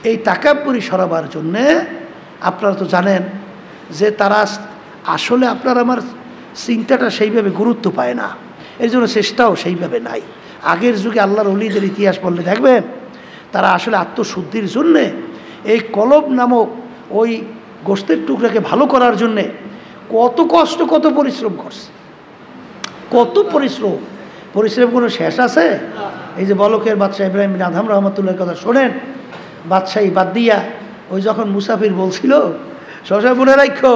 Speaker 1: এই তাকাব্বুরি সরাবার জন্যে আপনারা তো জানেন যে তারা আসলে আপনার আমার চিন্তাটা সেইভাবে গুরুত্ব পায় না, এর জন্য চেষ্টাও সেইভাবে নাই। আগের যুগে আল্লাহর ওলিদের ইতিহাস পড়লে দেখবেন তারা আসলে আত্মশুদ্ধির জন্যে এই কলব নামক ওই গোশতের টুকরাকে ভালো করার জন্যে কত কষ্ট, কত পরিশ্রম করছে, কত পরিশ্রম কোনো শেষ আছে? এই যে বলকের বাদশাহ ইব্রাহিম বিন আদহাম রহমতুল্লাহর কথা শোনেন, বাদশাহী বাদ দিয়া ওই যখন মুসাফির বলছিল, সবসময় মনে রাখো,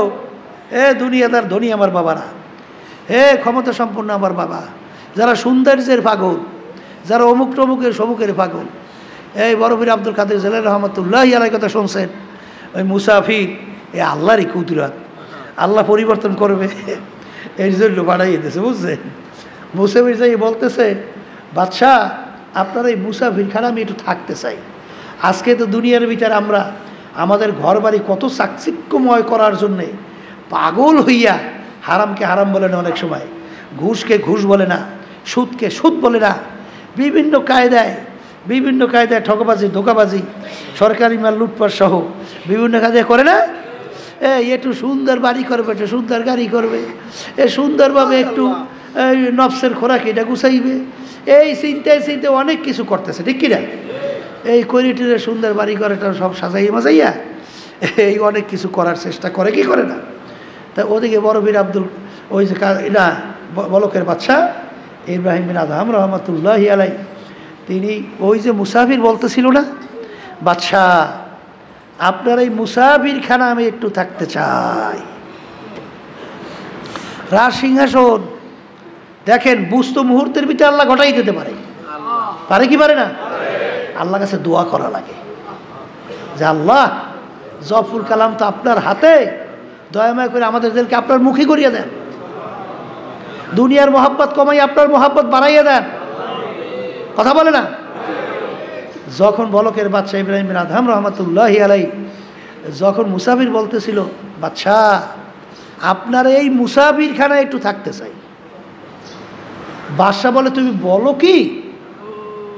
Speaker 1: দুনিয়াদার ধনী আমার বাবারা, ক্ষমতা সম্পন্ন আমার বাবা, যারা সৌন্দর্যের পাগল, যারা অমুক টমুকের সমুকের পাগল, এই বড় পীর আব্দুল কাদের জিলানী রহমতুল্লাহি আলাইহির কথা শুনছেন। ওই মুসাফির আল্লাহরই কুদরত, আল্লাহ পরিবর্তন করবে এর জন্য বাড়াইয়ে দিয়েছে, বুঝছেন? মুসাফির যাই বলতেছে, বাদশাহ আপনার এই মুসাফির খানা আমি একটু থাকতে চাই। আজকে তো দুনিয়ার ভিতরে আমরা আমাদের ঘর বাড়ি কত চাকচিক্যময় করার জন্যে পাগল হইয়া হারামকে হারাম বলে না, অনেক সময় ঘুষকে ঘুষ বলে না, সুদকে সুদ বলে না, বিভিন্ন কায়দায় ঠকবাজি, ধোকাবাজি, সরকারি মাল লুটপাট সহ বিভিন্ন কায়দায় করে না। একটু সুন্দর বাড়ি করবে, একটু সুন্দর গাড়ি করবে, সুন্দরভাবে একটু নফসের খোরাক এটা গুছাইবে, এই চিন্তায় অনেক কিছু করতেছে, ঠিক কিনা? এই করিডোরে সুন্দর বাড়ি করে সব সাজাইয়া মাজাইয়া এই অনেক কিছু করার চেষ্টা করে, কি করে না? তা ওদিকে বড় পীর আব্দুল ওই যে না বলকের বাদশাহ ইব্রাহিম বিন আদহাম রহমতুল্লাহি আলাইহি, তিনি ওই যে মুসাফির বলতেছিল না, বাদশাহ আপনার এই মুসাফির খানা আমি একটু থাকতে চাই। রাজ সিংহাসন দেখেন বুঝতো মুহূর্তের ভিতরে আল্লাহ ঘটাই দিতে পারে, পারে কি পারে না? আল্লাহ কাছে দোয়া করা লাগে যে আল্লাহ জফর কালাম তো আপনার হাতে, দয়াময় করে আমাদের দিলকে আপনার মুখী করিয়ে দেন, দুনিয়ার মোহাব্বত কমাই আপনার মোহাব্বত বাড়াইয়া দেন। কথা বলে না? যখন বলকের বাদশাহ ইব্রাহিম বিন আদহাম রহমতুল্লাহি আলাইহি যখন মুসাফির বলতেছিল, বাদশা আপনার এই মুসাফিরখানায় একটু থাকতে চাই। বাদশা বলে, তুমি বলো কি?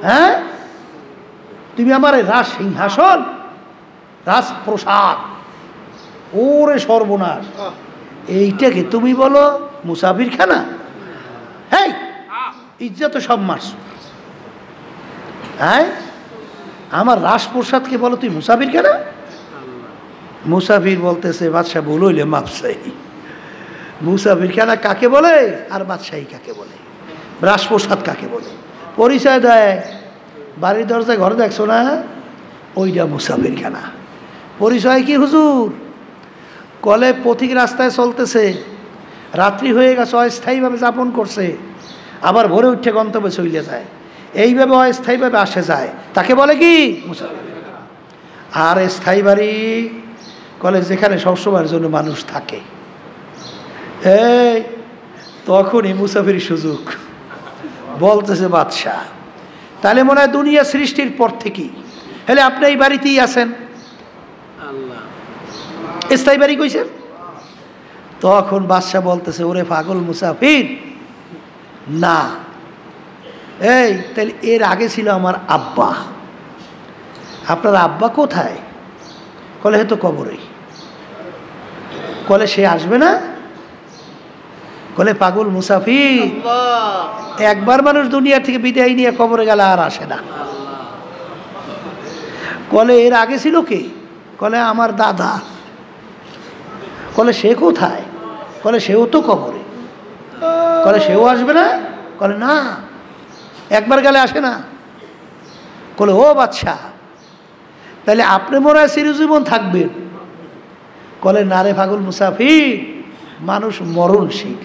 Speaker 1: হ্যাঁ, তুমি আমার রাজ সিংহাসন, রাজপ্রসাদ, ওরে সর্বনাশ, এইটাকে তুমি বলো মুসাফিরখানা? হ্যাঁ, ইজ্জত সব মারছ। হ্যাঁ, আমার রাজপ্রসাদকে বলো তুই মুসাফিরখানা? মুসাফির বলতেছে, বাদশা ভুল হইলে মাপ চাই। মুসাফিরখানা কাকে বলে আর বাদশাহী কাকে বলে, রাজপ্রসাদ কাকে বলে? পরিচয় দেয়, বাড়ির দরজায় ঘর দেখছো না, ওইটা মুসাফিরখানা। পরিচয় কি হুজুর? কলে পথিক রাস্তায় চলতেছে, রাত্রি হয়ে গেছে, অস্থায়ীভাবে যাপন করছে, আবার ভোরে উঠে গন্তব্যে চলে যায়, এইভাবে অস্থায়ীভাবে আসে যায়, তাকে বলে কি মুসাফির। আর স্থায়ী বাড়ি কলে যেখানে সবসময়ের জন্য মানুষ থাকে, এই তখনই মুসাফির সুযোগ। বলতেছে বাদশা, তাহলে মনে হয় দুনিয়া সৃষ্টির পর থেকেই হলে আপনি এই বাড়িতেই আছেন, স্থায়ী বাড়ি কইছেন? তখন বাদশা বলতেছে, ওরে পাগল মুসাফির, না, এই তাহলে এর আগে ছিল আমার আব্বা। আপনার আব্বা কোথায়? কলে হয়তো কবরে। কলে সে আসবে না? কলে পাগল মুসাফির, একবার মানুষ দুনিয়া থেকে বিদায় নিয়ে কবরে গেলে আর আসে না। কলে এর আগে ছিল কে? কলে আমার দাদা। কলে সে কোথায়? কলে সেও তো কবরে। কলে সেও আসবে না? কলে না, একবার গেলে আসে না। কলে ও বাদশা, তাহলে আপনি মনে হয় চিরজীবন থাকবেন? কলে না রে পাগল মুসাফির, মানুষ মরণশীল,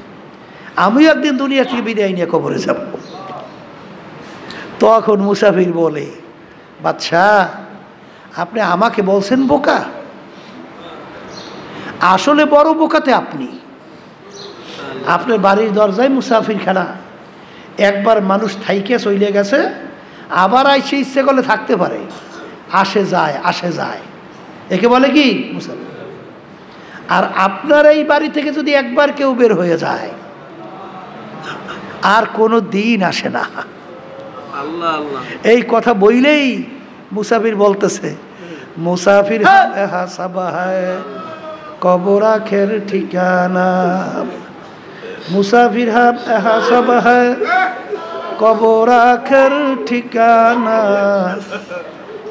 Speaker 1: আমিও একদিন দুনিয়া থেকে বিদায় নিয়ে কবরে যাব। তখন মুসাফির বলে, বাদশা আপনি আমাকে বলছেন বোকা? আসলে বড় বোকাতে আপনি। আপনার বাড়ির দরজায় মুসাফিরখানা, একবার মানুষ থাইকে চলে গেছে, আবার আইসে ইচ্ছে করলে থাকতে পারে, আসে যায় আসে যায়, একে বলে কি মুসাফির। আর আপনার এই বাড়ি থেকে যদি একবার কেউ বের হয়ে যায়, আর কোনো দিন আসে না। এই কথা বইলেই মুসাফির বলতেছে, মুসাফির হাসাবা হ্যায় কবর আখের ঠিকানা, মুসাফির হাসাবা হ্যায় কবর আখের ঠিকানা,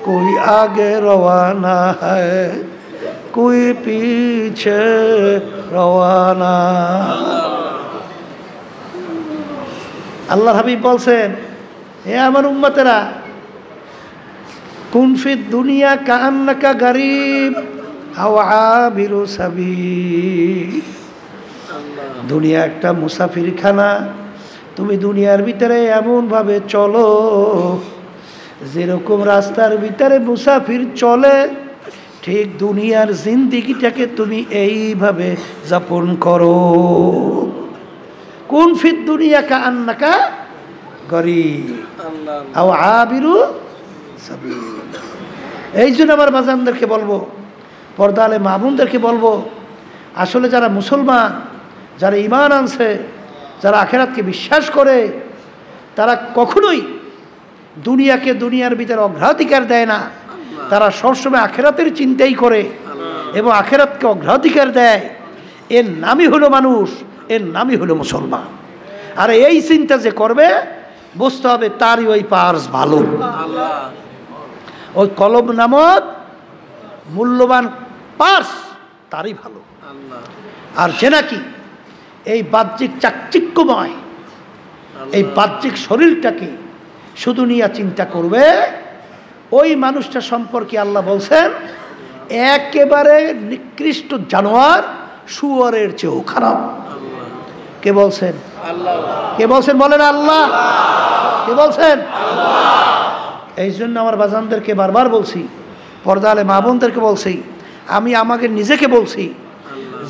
Speaker 1: कोई आगे रवाना है कोई पीछे रवाना। আল্লাহ হাবিব বলছেন, হে আমার উম্মতেরা, কুন ফি দুনিয়া কাআন্নাকা গরীব আও আবিরু সাবিল। দুনিয়া একটা মুসাফিরখানা, তুমি দুনিয়ার ভিতরে এমনভাবে চলো যেরকম রাস্তার ভিতরে মুসাফির চলে, ঠিক দুনিয়ার জিন্দিগিটাকে তুমি এইভাবে যাপন করো। কুন ফি দুনিয়া কাআন্নাকা গরীব আও আবিরু সাবিল। এই জন্য আমার বাজানদেরকে বলবো, পর্দা আলে মামুনদেরকে বলবো, আসলে যারা মুসলমান, যারা ঈমান আনছে, যারা আখিরাতকে বিশ্বাস করে, তারা কখনোই দুনিয়াকে দুনিয়ার ভিতরে অগ্রাধিকার দেয় না। তারা সবসময় আখিরাতের চিন্তাই করে এবং আখিরাতকে অগ্রাধিকার দেয়। এর নামই হলো মানুষ, এর নামই হলো মুসলমান। আর এই চিন্তা যে করবে, বুঝতে হবে তারই ওই পার্স ভালো, ওই কলম নামক মূল্যবান পার্স তারই ভালো। আর যে নাকি এই বাহ্যিক চাকচিক্যময় এই বাহ্যিক শরীরটাকে শুধু নিয়ে চিন্তা করবে, ওই মানুষটা সম্পর্কে আল্লাহ বলছেন একেবারে নিকৃষ্ট জানোয়ার, শুয়োরের চেয়েও খারাপ। কে বলছেন? কে বলছেন? বলেন আল্লাহ। কে বলছেন? এই জন্য আমার বাজানদেরকে বারবার বলছি, পর্দা আলে মা বোনদেরকে বলছি, আমি আমাকে নিজেকে বলছি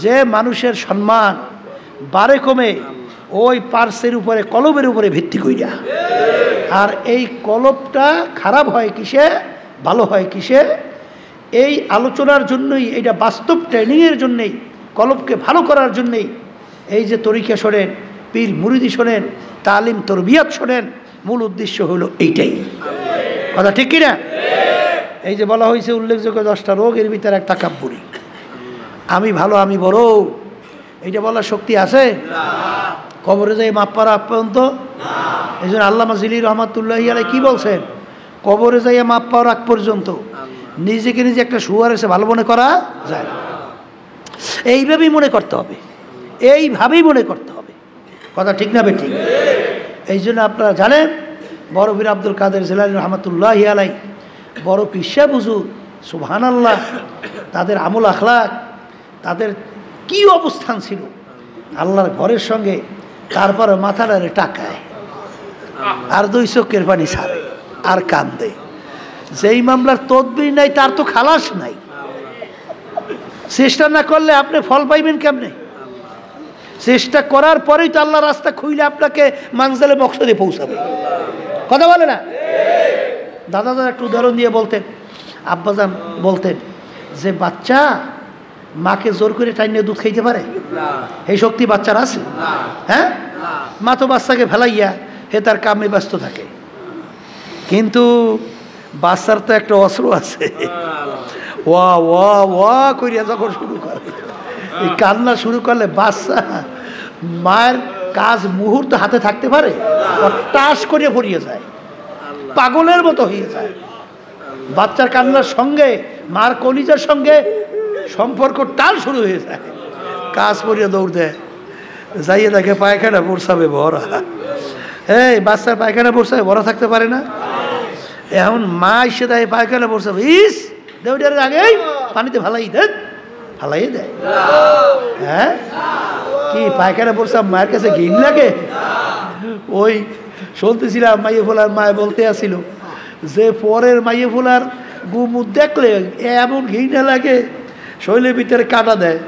Speaker 1: যে মানুষের সম্মান বারে কমে ওই পার্সের উপরে, কলবের উপরে ভিত্তি কইরা। আর এই কলবটা খারাপ হয় কিসে, ভালো হয় কিসে? এই আলোচনার জন্যই, এইটা বাস্তব ট্রেনিংয়ের জন্যেই, কলবকে ভালো করার জন্যেই এই যে তরিকা শোনেন, পীর মুরিদি শোনেন, তালিম তরবিয়ত শোনেন, মূল উদ্দেশ্য হলো এইটাই। কথা ঠিক কিনা? এই যে বলা হয়েছে উল্লেখযোগ্য 10টা রোগ, এর ভিতরে এক তাকাব্বুরি, আমি ভালো আমি বড়, এইটা বলার শক্তি আছে? কবরে যাই মাপ পারা পর্যন্ত। এই জন্য আল্লামা জিলি রহমাতুল্লাহি আলাইহি কি বলছেন, কবরে যাইয়া মাপ পাওয়ার আগ পর্যন্ত নিজেকে নিজে একটা শুয়ার এসে ভালো মনে করা যায় না। এইভাবেই মনে করতে হবে, এইভাবেই মনে করতে হবে। কথা ঠিক না বেঠিক? এই জন্য আপনারা জানেন বড় পীর আব্দুল কাদের জিলানী রহমাতুল্লাহি আলাইহি, বড় পিসা হুজুর সুবহানাল্লাহ, তাদের আমল আখলাক, তাদের কি অবস্থান ছিল আল্লাহর ঘরের সঙ্গে, তারপরে মাথাটারে টাকায় আর 2 চোখের পানি ছাড়ে আর কান্দে। যেই মামলার তদবির নাই তার তো খালাস নাই। চেষ্টা না করলে আপনি ফল পাইবেন কেমনে? চেষ্টা করার পরেই তো আল্লাহ রাস্তা খুইলে আপনাকে মানজালে মকসদে পৌঁছাবে। কথা বলে না? দাদা একটু উদাহরণ দিয়ে বলতেন, আব্বাজান বলতেন যে বাচ্চা মাকে জোর করে টাইনে দুধ খাইতে পারে? এই শক্তি বাচ্চার আছে? হ্যাঁ, মা তো বাচ্চাকে ফেলাইয়া হে তার কামে ব্যস্ত থাকে, কিন্তু বাচ্চার তো একটা অস্ত্র আছে, ওয়া ওয়া ওয়া করিয়া যখন শুরু করে, এই কান্না শুরু করলে বাচ্চা মায়ের কাজ মুহূর্ত হাতে থাকতে পারে? টাস করিয়া পড়িয়ে যায়, পাগলের মতো হয়ে যায়। বাচ্চার কান্নার সঙ্গে মার কলিজার সঙ্গে সম্পর্ক টাল শুরু হয়ে যায়, কাজ পড়িয়া দৌড় দেয়, যাইয়ে দেখে পায়খানা পড়ছাবে ভরা। এই বাচ্চার পায়খানা পড়ছাবে ভরা থাকতে পারে না? এখন মা এসে দেয় পায়খানা পড়ছাবে, ইস দেউটার আগেই পানিতে ফালাই দেয়, ফালাই দেয়। হ্যাঁ, কি পায়খানা পড়ছাব মায়ের কাছে ঘিন লাগে? ওই শুনতেছিলাম মাইয়ে ফোলার মায়ে বলতে আসিল যে পরের মাইয়ে ফোলার গুমুখ দেখলে এমন ঘৃণা লাগে, শৈলের ভিতরে কাটা দেয়,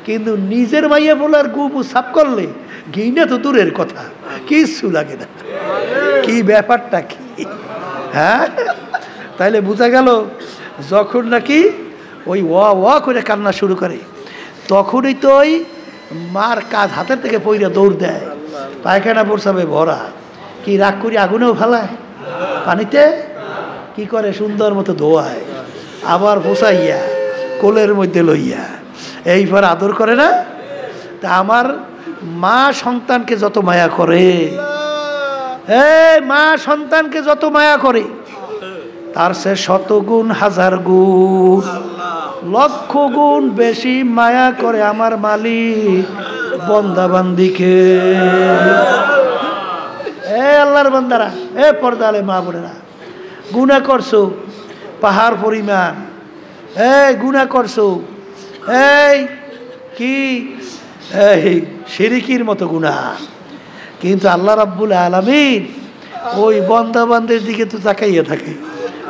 Speaker 1: কিন্তু নিজের মাইয়ে ফোলার গুমুখ সাফ করলে ঘৃণা তো দূরের কথা, কিচ্ছু লাগে না। কি ব্যাপারটা কি? হ্যাঁ, তাইলে বোঝা গেল যখন নাকি ওই ওয়া ওয়া করে কান্না শুরু করে, তখনই তো ওই মার কাজ হাতের থেকে পইরা দৌড় দেয়, পায়খানা পড়ছাবে ভরা। কি রাগ করি আগুনেও ফেলায়, পানিতে কি করে সুন্দর মতো ধোয়ায়, আবার পোষাইয়া কোলের মধ্যে লইয়া এইবার আদর করে না? তা আমার মা সন্তানকে যত মায়া করে, মা সন্তানকে যত মায়া করে তার সে 100 গুণ 1000 গুণ 1,00,000 গুণ বেশি মায়া করে আমার মালিক বন্দাবান্দিকে। আল্লাহর বান্দারা, পর্দালে মা বোনেরা, গুনাহ করছো পাহাড় পরিমাণ, গুনাহ করছো এই কি শিরকির মতো গুনাহ, কিন্তু আল্লাহ রাব্বুল আলামিন ওই বান্দাবান্দের দিকে তো তাকাইয়া থাকে,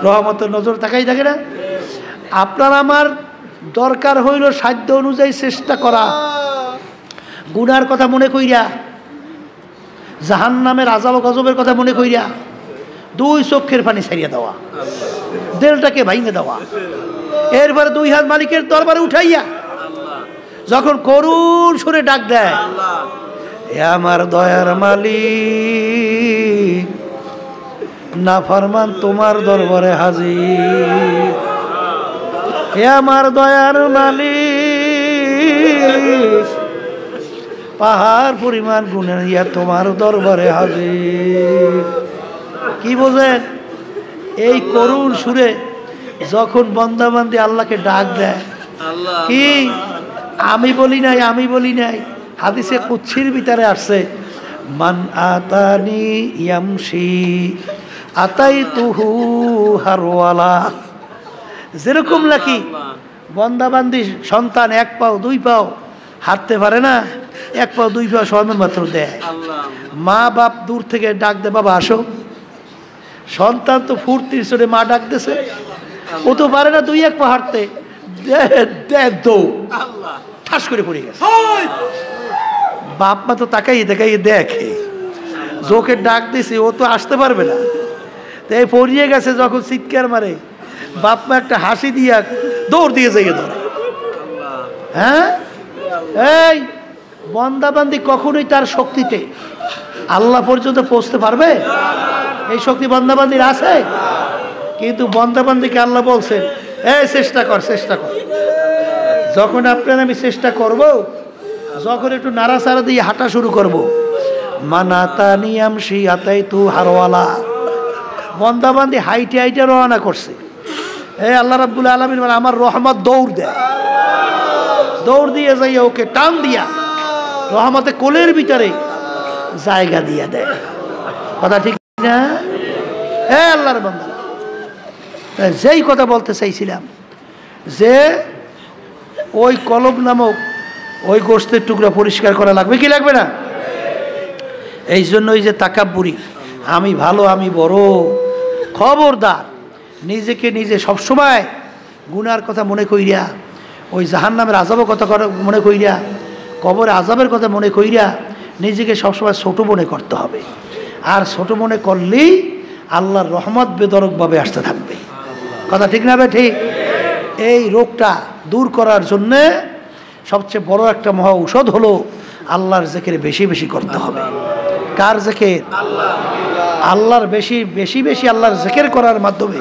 Speaker 1: রহমতের নজর তাকাই থাকে না? আপনার আমার দরকার হইল সাধ্য অনুযায়ী চেষ্টা করা, গুনার কথা মনে কইরা, জাহান্নামের আযাব গজবের কথা মনে কইরা 2 চোখের পানি ছাড়িয়া দেওয়া, দিলটাকে ভাঙিয়ে দেওয়া, এরপরে 2 হাত মালিকের দরবারে উঠাইয়া যখন করুণ সুরে ডাক দেয়, আমার দয়ার মালিক নাফরমান তোমার দরবারে হাজির, আমার দয়ার মালিক পাহাড় পরিমাণ গুনাহ নিয়ে তোমার দরবারে হাজির। কি বোঝেন? এই করুণ সুরে যখন বান্দাবান্দি আল্লাহকে ডাক দেয়, কি আমি বলি নাই, আমি বলি নাই, হাদিসে কুদসির ভিতরে আসছে, মান আতানি ইয়ামশি আতাইতুহু হারওয়ালা। যেরকম নাকি বান্দাবান্দি সন্তান 1 পাও 2 পাও হাঁটতে পারে না, 1 পাও 2 পাও সমান মাত্র দেয়, মা বাপ দূর থেকে ডাক দে, বাবা আসো। সন্তান তো ফুর্তির চড়ে মা ডাক দিছে, ও তো পারে না 2-1 পা হাঁটতে, ঠাস করে পড়ে গেছে। বাপ মা তো তাকাইয়ে তাকাইয়ে দেখে, জোকে ডাক দিছে, ও তো আসতে পারবে না, তাই পড়িয়ে গেছে। যখন চিৎকার মারে বাপ মা একটা হাসি দিয়া দৌড় দিয়ে যাইয়ে ধরে। হ্যাঁ, এই বন্দাবান্দি কখনোই তার শক্তিতে আল্লাহ পর্যন্ত পৌঁছতে পারবে? এই শক্তি বন্দাবান্দির আছে? কিন্তু বন্দাবান্দিকে আল্লাহ বলছেন, এই চেষ্টা কর, চেষ্টা কর। যখন আপনার আমি চেষ্টা করব, যখন একটু নাড়াচাড়া দিয়ে হাঁটা শুরু করব, মানাতা নিয়াম শিয়াতাই তু হারওয়ালা, বন্দাবান্দি হাইটে হাইটে রওনা করছে। এই আল্লাহ রাব্বুল আলামিন বলে আমার রহমত দৌড় দেয়, দৌড় দিয়ে যাই ওকে টান দিয়া রহমতে কোলের ভিতরে জায়গা দিয়ে দেয়। কথা ঠিক না? হ্যাঁ আল্লাহর বান্দা, যেই কথা বলতে চাইছিলাম যে ওই কলব নামক ওই গোশতের টুকরা পরিষ্কার করা লাগবে কি লাগবে না? এই জন্য ওই যে তাকাব্বুরি, আমি ভালো, আমি বড়, খবরদার নিজেকে নিজে সবসময় গুনার কথা মনে কইরা, ওই জাহান্নামের আযাবের কথা মনে কইরা, কবরে আযাবের কথা মনে কইরা নিজেকে সবসময় ছোট মনে করতে হবে। আর ছোট মনে করলেই আল্লাহর রহমত বেদরকভাবে আসতে থাকবে। কথা ঠিক না? ঠিক। এই রোগটা দূর করার জন্যে সবচেয়ে বড় একটা মহা ঔষধ হলো আল্লাহর জিকির বেশি বেশি করতে হবে। কার জিকির? আল্লাহর বেশি বেশি বেশি আল্লাহর জিকির করার মাধ্যমে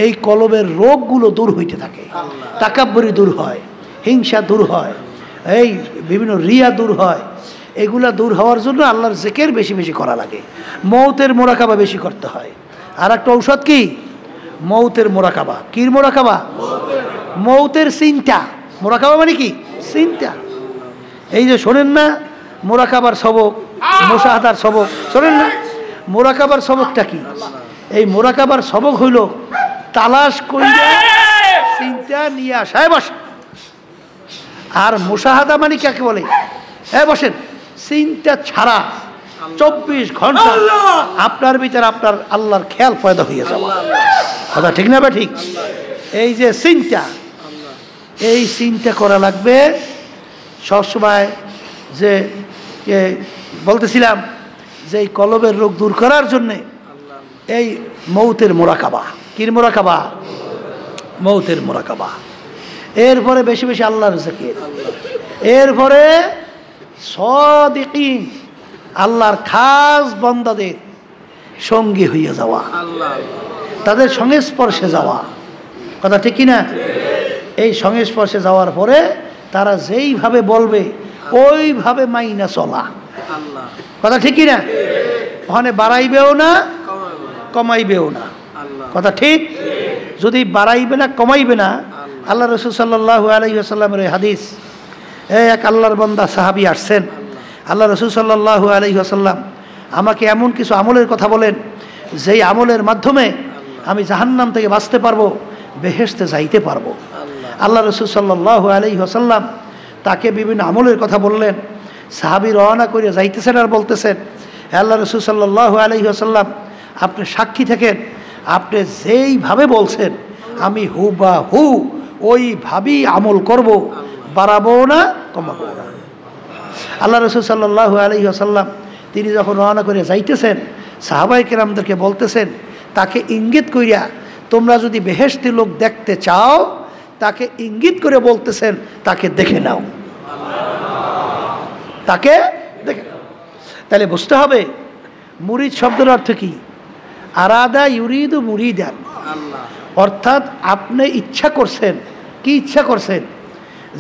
Speaker 1: এই কলবের রোগগুলো দূর হইতে থাকে। তাকাব্বুরি দূর হয়, হিংসা দূর হয়, এই বিভিন্ন রিয়া দূর হয়। এগুলা দূর হওয়ার জন্য আল্লাহর জিকির বেশি বেশি করা লাগে। মৌতের মোরাকাবা বেশি করতে হয়। আর একটা ঔষধ কি? মৌতের মোরাকাবা। কি মোরাকাবা? মৌতের চিন্তা। মোরাকাবা মানে কি? চিন্তা। এই যে শোনেন না মোরাকাবার সবক, মুশাহাদার সবক শোনেন না? মোরাকাবার সবকটা কি? এই মোরাকাবার সবক হইল তালাশ কইরা চিন্তা নিয়ে আসায় বসে। আর মুশাহাদা মানে কাকে বলে? হ্যাঁ বসেন, চিন্তা ছাড়া 24 ঘন্টা আপনার ভিতরে আপনার আল্লাহর খেয়াল পয়দা হয়ে যাবে। কথা ঠিক না? ঠিক। এই যে চিন্তা, এই চিন্তা করা লাগবে সবসময়। যে বলতেছিলাম যে এই কলবের রোগ দূর করার জন্যে এই মৌতের মোরাকাবা। কির মোরাকাবা? মৌতের মোরাকাবা। এরপরে বেশি বেশি আল্লাহর জিকির। এরপরে সাদিকিন, আল্লাহর খাস বান্দাদের সঙ্গী হইয়া যাওয়া, তাদের সংস্পর্শে যাওয়া। কথা ঠিক কিনা? এই সংস্পর্শে যাওয়ার পরে তারা যেইভাবে বলবে ওইভাবে মাইনা চলা। কথা ঠিক কিনা? ওখানে বাড়াইবেও না, কমাইবেও না। কথা ঠিক। যদি বাড়াইবে না, কমাইবে না, আল্লাহ রাসূল সাল্লাল্লাহু আলাইহি ওয়াসাল্লামের এই হাদিস, এক আল্লাহর বান্দা সাহাবী আসছেন, আল্লাহ রাসূল সাল্লাল্লাহু আলাইহি ওয়াসাল্লাম আমাকে এমন কিছু আমলের কথা বলেন যেই আমলের মাধ্যমে আমি জাহান্নাম থেকে বাঁচতে পারবো, বেহেশতে যাইতে পারবো। আল্লাহ রাসূল সাল্লাল্লাহু আলাইহি ওয়াসাল্লাম তাকে বিভিন্ন আমলের কথা বললেন। সাহাবী রওনা করে যাইতেছেন আর বলতেছেন, আল্লাহ রাসূল সাল্লাল্লাহু আলাইহি ওয়াসাল্লাম আপনি সাক্ষী থাকেন, আপনি যেইভাবে বলছেন আমি হুবাহু ওইভাবেই আমল করব, বাড়াবো না, কমাবো না। আল্লাহ রাসূল সাল্লাল্লাহু আলাইহি ওয়াসাল্লাম তিনি যখন রওনা করে যাইতেছেন, সাহাবায়ে কেরামদেরকে বলতেছেন, তাকে ইঙ্গিত কইরা তোমরা যদি বেহেশতি লোক দেখতে চাও, তাকে ইঙ্গিত করে বলতেছেন তাকে দেখে নাও, তাকে দেখে নাও। তাহলে বুঝতে হবে মুরিদ শব্দের অর্থ কি? আরাদা ইউরিদু মুরিদান, অর্থাৎ আপনি ইচ্ছা করছেন। কি ইচ্ছা করছেন?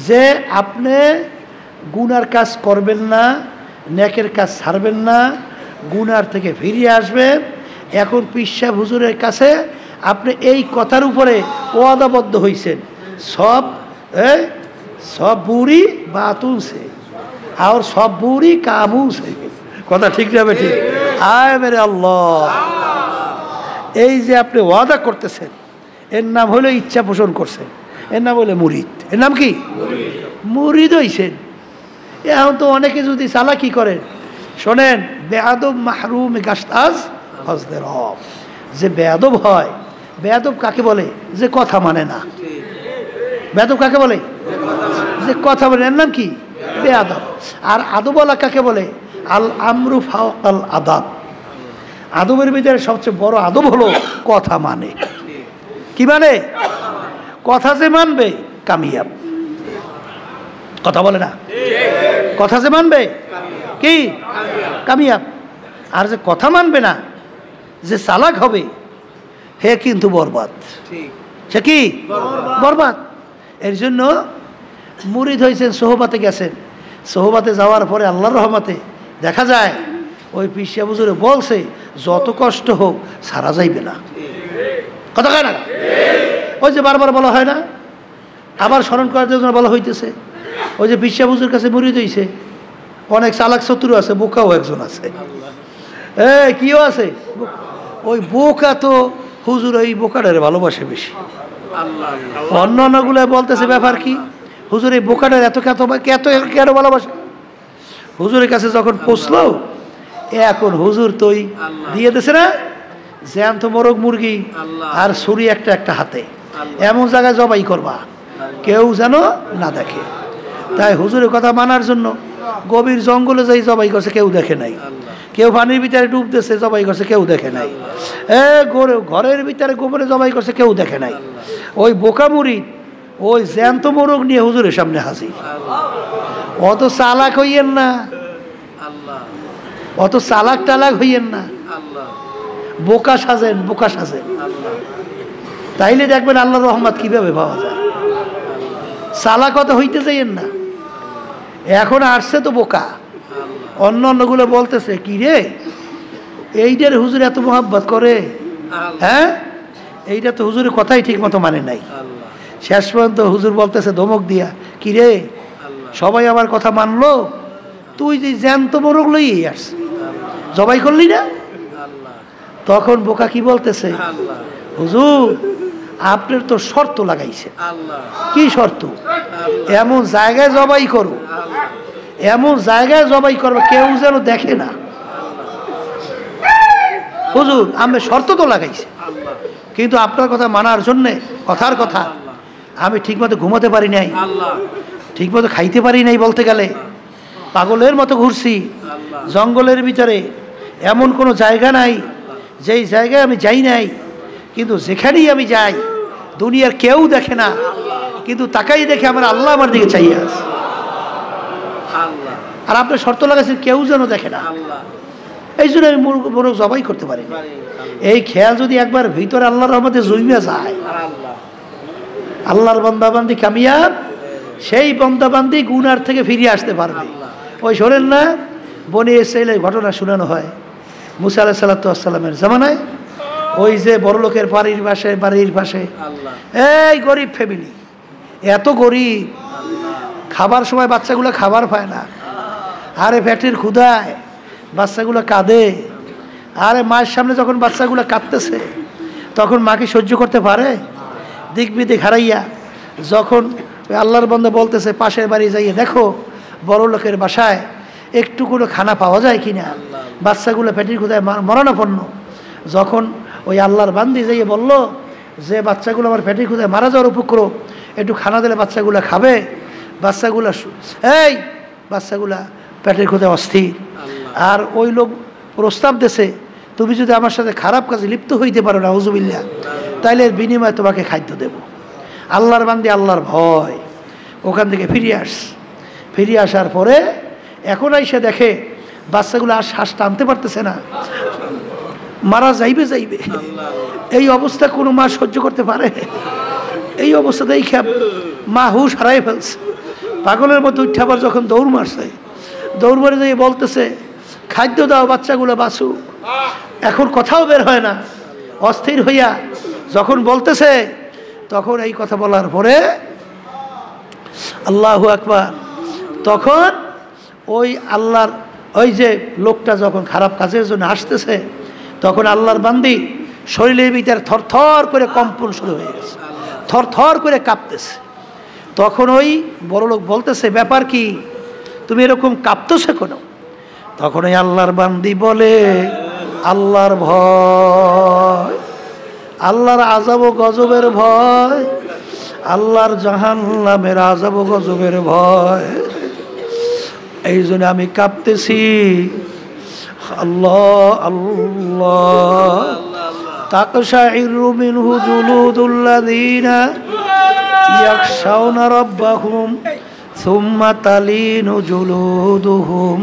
Speaker 1: যে আপনি গুনার কাজ করবেন না, নেকের কাজ ছাড়বেন না, গুনার থেকে ফিরিয়ে আসবেন। এখন পীর সাহেব হুজুরের কাছে আপনি এই কথার উপরে ওয়াদাবদ্ধ হয়েছেন, সব বুড়ি বাতুন সে আর সব বুড়ি কামু সে। কথা ঠিক যাবে? ঠিক। আয় মেরে আল্লাহ, এই যে আপনি ওয়াদা করতেছেন, এর নাম হলো ইচ্ছা পোষণ করছেন, এর নাম হলো মুরিদ। এর নাম কি? মুরিদ হইছেন। এখন তো অনেকে যদি চালাকি করেন, শোনেন, বেয়াদব মাহরুম গাস্তাজ হজদের রব। যে বেয়াদব হয়, বেয়াদব কাকে বলে? যে কথা মানে না। বেয়াদব কাকে বলে? যে কথা বলে। এর নাম কি? বেয়াদব। আর আদবওয়ালা কাকে বলে? আল আমরু ফাওকাল আদাব। আদবের ভিতরে সবচেয়ে বড় আদব হলো কথা মানে। কি মানে? কথা যে মানবে কামিয়াব। কথা বলে না? কথা যে মানবে কি কামিয়াব। আর যে কথা মানবে না, যে চালাক হবে, হে কিন্তু বরবাদ। সে কি বরবাদ। এর জন্য মুরিদ হয়েছেন, সোহবাতে গেছেন। সোহবাতে যাওয়ার পরে আল্লাহর রহমতে দেখা যায় ওই পীর সাহেব হুজুরে বলছে যত কষ্ট হোক সারা যাইবে না। কথা কয় না? ওই যে বারবার বলা হয় না, আবার স্মরণ করার জন্য বলা হইতেছে। ওই যে পীর সাহেব হুজুর কাছে মুরিদ হইছে, অনেক চালাক শত্রু আছে, বোকাও একজন আছে। কিও আছে? ওই বোকা তো হুজুর ওই বোকাটারে ভালোবাসে বেশি। অন্যান্যগুলো বলতেছে ব্যাপার কি, হুজুর এই বোকাটার এত কেন ভালোবাসে। হুজুরের কাছে যখন পৌঁছলো, এখন হুজুর তোই দিয়ে দিছে না জ্যান্ত মোরগ মুরগি আর ছুরি একটা হাতে, এমন জায়গায় জবাই করবা কেউ যেন না দেখে। তাই হুজুরের কথা মানার জন্য গভীর জঙ্গলে যাই জবাই করছে, কেউ দেখে নাই। কেউ পানির ভিতরে ডুবতেছে, জবাই করছে, কেউ দেখে নাই। ঘরের ভিতরে গোবরে জবাই করছে, কেউ দেখে নাই। ওই বোকা মুড়ি ওই জ্যান্ত মোরগ নিয়ে হুজুরের সামনে হাজির। অত চালাক হইয়েন না, অত চালাক টালাক হইয়েন না, বোকা সাজেন, বোকা সাজেন। তাইলে দেখবেন আল্লাহর রহমত কিভাবে পাওয়া যায়। চালাক অত হইতে যাইয়েন না। এখন আসছে তো বোকা, অন্যগুলো বলতেছে কি রে এইটার হুজুর এত মোহাব্বত করে, হ্যাঁ এইটা তো হুজুরের কথাই ঠিক মতো মানে নাই। শেষ পর্যন্ত হুজুর বলতেছে ধমক দিয়া, কি রে সবাই আমার কথা মানলো, তুই যে জ্যান্ত মোরগ লই আসছে, জবাই করলি না? তখন বোকা কি বলতেছে, হুজুর আপনার তো শর্ত লাগাইছে। কি শর্ত? এমন জায়গায় জবাই করো, এমন জায়গায় জবাই করবো কেউ যেন দেখে না। হুজুর আমি শর্ত তো লাগাইছে, কিন্তু আপনার কথা মানার জন্যে কথার কথা আমি ঠিকমতো ঘুমাতে পারি নাই, ঠিকমতো খাইতে পারি নাই, বলতে গেলে পাগলের মতো ঘুরছি জঙ্গলের ভিতরে। এমন কোনো জায়গা নাই যেই জায়গায় আমি যাই নাই, কিন্তু যেখানেই আমি যাই দুনিয়ার কেউ দেখে না, কিন্তু তাকাই দেখে আমার আল্লাহ আমার দিকে চাইয়ে আছে। আর আপনার শর্ত লাগাচ্ছেন কেউ যেন দেখে না, এই জন্য আমি মোরগ জবাই করতে পারি। এই খেয়াল যদি একবার ভিতরে আল্লাহর রহমতে জমিয়া যায়, আল্লাহর বান্দাবান্দি কামিয়াব। সেই বান্দাবান্দি গুনার থেকে ফিরিয়ে আসতে পারবে। ওই শোনেন না বনি ইসরাইলের ঘটনা শোনানো হয় মুসা আলাইহিস সালামের জামানায়। ওই যে বড় লোকের বাড়ির পাশে এই গরিব ফ্যামিলি, এত গরিব, খাবার সময় বাচ্চাগুলো খাবার পায় না। আরে পেটের ক্ষুধায় বাচ্চাগুলো কাঁদে। আরে মায়ের সামনে যখন বাচ্চাগুলো কাঁদতেছে, তখন মা কি সহ্য করতে পারে? দিক বিদিক হারাইয়া যখন আল্লাহর বান্দা বলতেছে পাশের বাড়ি যাইয়ে দেখো বড় লোকের বাসায় একটু কোনো খানা পাওয়া যায় কিনা, বাচ্চাগুলো পেটের ক্ষুধায় মরণাপন্ন। যখন ওই আল্লাহর বান্দি যাইয়ে বলল যে বাচ্চাগুলো আমার পেটের ক্ষুধায় মারা যাওয়ার উপক্রম, একটু খানা দিলে বাচ্চাগুলো খাবে, বাচ্চাগুলা পেটের ক্ষুধায় অস্থির। আর ওই লোক প্রস্তাব দেশে তুমি যদি আমার সাথে খারাপ কাজে লিপ্ত হইতে পারো না হুজুবিল্লাহ, তাইলে এর বিনিময়ে তোমাকে খাদ্য দেব। আল্লাহর বান্দি আল্লাহর ভয় ওখান থেকে ফিরে আসার পরে এখন এসে দেখে বাচ্চাগুলো আর শ্বাস টানতে পারতেছে না, মারা যাইবে। এই অবস্থা কোনো মা সহ্য করতে পারে? এই অবস্থাতেই মা হুশ হারাই ফেলছে, পাগলের মতো উঠে আবার যখন দৌড় মারে যাই বলতেছে খাদ্য দাও, বাচ্চাগুলো বাঁচুক। এখন কথাও বের হয় না, অস্থির হইয়া যখন বলতেছে, তখন এই কথা বলার পরে আল্লাহু আকবার, তখন ওই আল্লাহর ওই যে লোকটা যখন খারাপ কাজের জন্য আসতেছে, তখন আল্লাহর বান্দি শরীরের ভিতরে থরথর করে কম্পন শুরু হয়ে গেছে, থরথর করে কাঁপতেছে। তখন ওই বড় লোক বলতেছে ব্যাপার কি, তুমি এরকম কাঁপতেছে কেন? তখন ওই আল্লাহর বান্দি বলে আল্লাহর ভয়, আল্লাহর আযাব ও গজবের ভয়, আল্লাহর জাহান্নামের আযাব ও গজবের ভয়, এই জন্য আমি কাঁপতেছি। আল্লাহ আল্লাহ তাকশাইরু মিনহু জুলুদুল্লাযীনা ইয়াখশাউনা রাব্বাহুম সুম্মা তালিনু জুলুদুহুম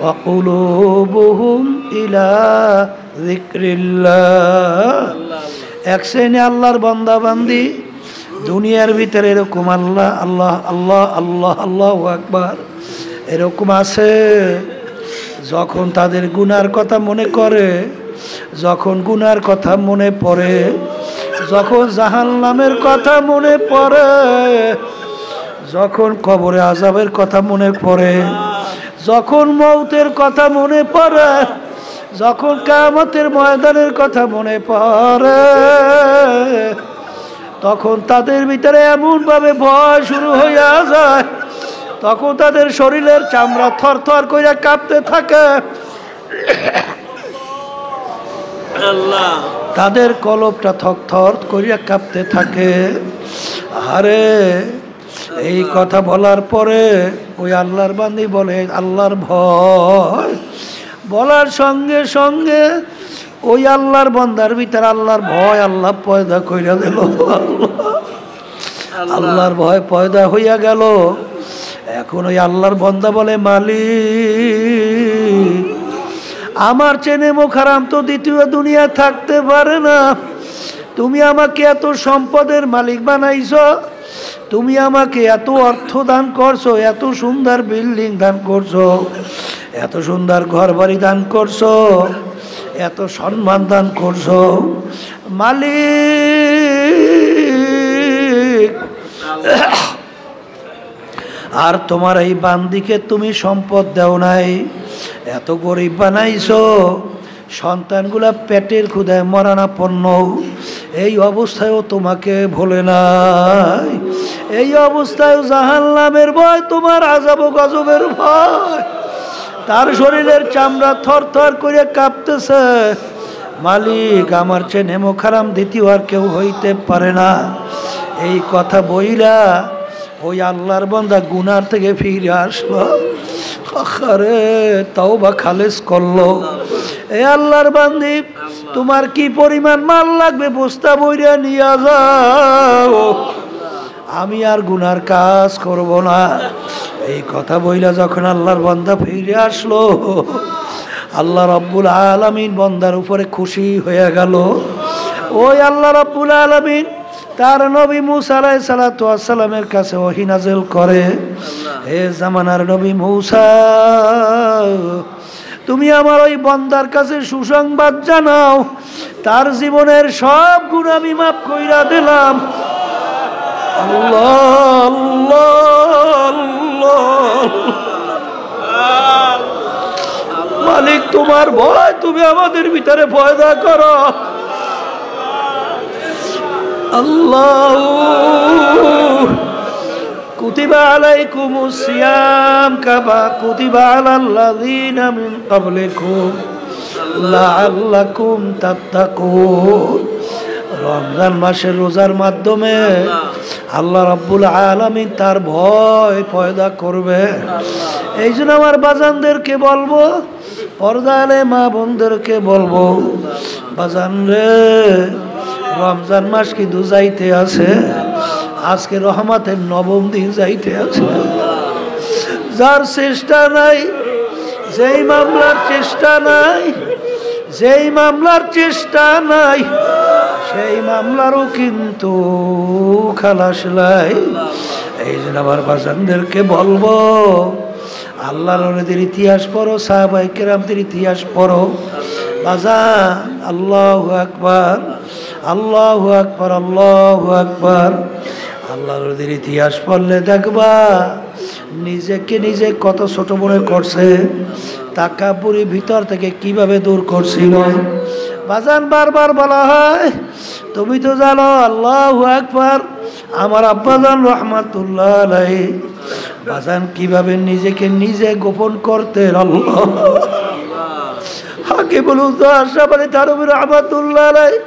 Speaker 1: ওয়া কুলুবুহুম ইলা যিকরিল্লাহ। এক শ্রেণী আল্লাহর বান্দা বান্দি দুনিয়ার ভিতরে এরকম আল্লাহ আল্লাহ আল্লাহ আল্লাহ আল্লাহু আকবার এরকম আছে, যখন তাদের গুনার কথা মনে করে, যখন গুনার কথা মনে পড়ে, যখন জাহান্নামের কথা মনে পড়ে, যখন কবরে আযাবের কথা মনে পড়ে, যখন মৌতের কথা মনে পড়ে, যখন কিয়ামতের ময়দানের কথা মনে পড়ে, তখন তাদের ভিতরে এমনভাবে ভয় শুরু হইয়া যায়, তখন তাদের শরীরের চামড়া থরথর কইরা কাঁপতে থাকে, তাদের কলবটা থরথর কইরা কাঁপতে থাকে। আরে এই কথা বলার পরে ওই আল্লাহর বান্দী বলে আল্লাহর ভয়, বলার সঙ্গে সঙ্গে ওই আল্লাহর বান্দার ভিতরে আল্লাহর ভয় আল্লাহ পয়দা কইরা দিল। আল্লাহর ভয় পয়দা হইয়া গেল। এখন ওই আল্লাহর বান্দা বলে মালিক, আমার চেনে মোখারাম তো দ্বিতীয় দুনিয়া থাকতে পারে না, তুমি আমাকে এত সম্পদের মালিক বানাইছো, তুমি আমাকে এত অর্থ দান করছো, এত সুন্দর বিল্ডিং দান করছো, এত সুন্দর ঘর বাড়ি দান করছো, এত সম্মান দান করছো, মালিক আর তোমার এই বান্দিকে তুমি সম্পদ দাও নাই, এত গরিব বানাইছো, সন্তানগুলা পেটের ক্ষুধায় মরণাপন্ন, এই অবস্থায়ও তোমাকে ভোলে নাই, এই অবস্থায় জাহান্নামের ভয়, তোমার আযাব ও গজবের ভয়, তার শরীরের চামড়া থরথর করে কাঁপতেছে। মালিক আমার চেয়ে নেমো খারাম দ্বিতীয় আর কেউ হইতে পারে না। এই কথা বইলা ওই আল্লাহর বান্দা গুনার থেকে ফিরে আসলো, আরে তাওবা খালেস করলো। এই আল্লাহর বান্দি তোমার কি পরিমাণ মাল লাগবে বস্তা বইরা নিয়ে যাও, আমি আর গুনার কাজ করব না। এই কথা বইলা যখন আল্লাহর বান্দা ফিরে আসলো, আল্লাহ রাব্বুল আলামিন বান্দার উপরে খুশি হয়ে গেল। ওই আল্লাহ রাব্বুল আলামিন তার নবী মূসা আলাইহিস সালাতু ওয়াস সালামের কাছে ওহী নাযিল করে, হে জামানার নবী মূসা, তুমি আমার ওই বান্দার কাছে সুসংবাদ জানাও, তার জীবনের সব গুনাহ আমি মাফ কইরা দিলাম। আল্লাহ আল্লাহ আল্লাহ, মালিক তোমার ভয় তুমি আমাদের ভিতরে পয়দা করো। আল্লাহ কুতিবা আলাইকুমুস সিয়াম কামা কুতিবা আলাল্লাযীনা মিন ক্বাবলিকুম লাআল্লাকুম তাত্তাকুন। রমজান মাসের রোজার মাধ্যমে আল্লাহ রাব্বুল আলামিন তার ভয় পয়দা করবে। এই জন্য আমার বাজানদেরকে বলবো, পর্দালে মা বোনদেরকে বলবো, বাজান রে, রমজান মাস কিন্তু যাইতে আছে, আজকে রহমতের নবম দিন যাইতে আছে। যার চেষ্টা নাই, যেই মামলার চেষ্টা নাই, যেই মামলার চেষ্টা নাই, সেই মামলারও কিন্তু খালাস নাই। এই জন্য আমার বাজানদেরকে বলবো, আল্লাহর ওলিদের ইতিহাস পড়ো, সাহাবায়ে কেরামদের ইতিহাস পড়ো বাজান। আল্লাহু আকবার, আল্লাহু আকবার, আল্লাহু আকবার। আল্লাহর ওলিদের ইতিহাস পড়লে দেখবা নিজেকে নিজে কত ছোট মনে করছে, তাকাব্বুরি ভিতর থেকে কিভাবে দূর করছিল। বাজান বারবার বলা হয়, তুমি তো জানো আল্লাহু আকবার, আমার আব্বাজান রহমাতুল্লাহ আলাইহি বাজান কিভাবে নিজেকে নিজে গোপন করতেন। আল্লাহ হাকে বলুন তো আশরাফ আলী থানভী রহমাতুল্লাহ আলাইহি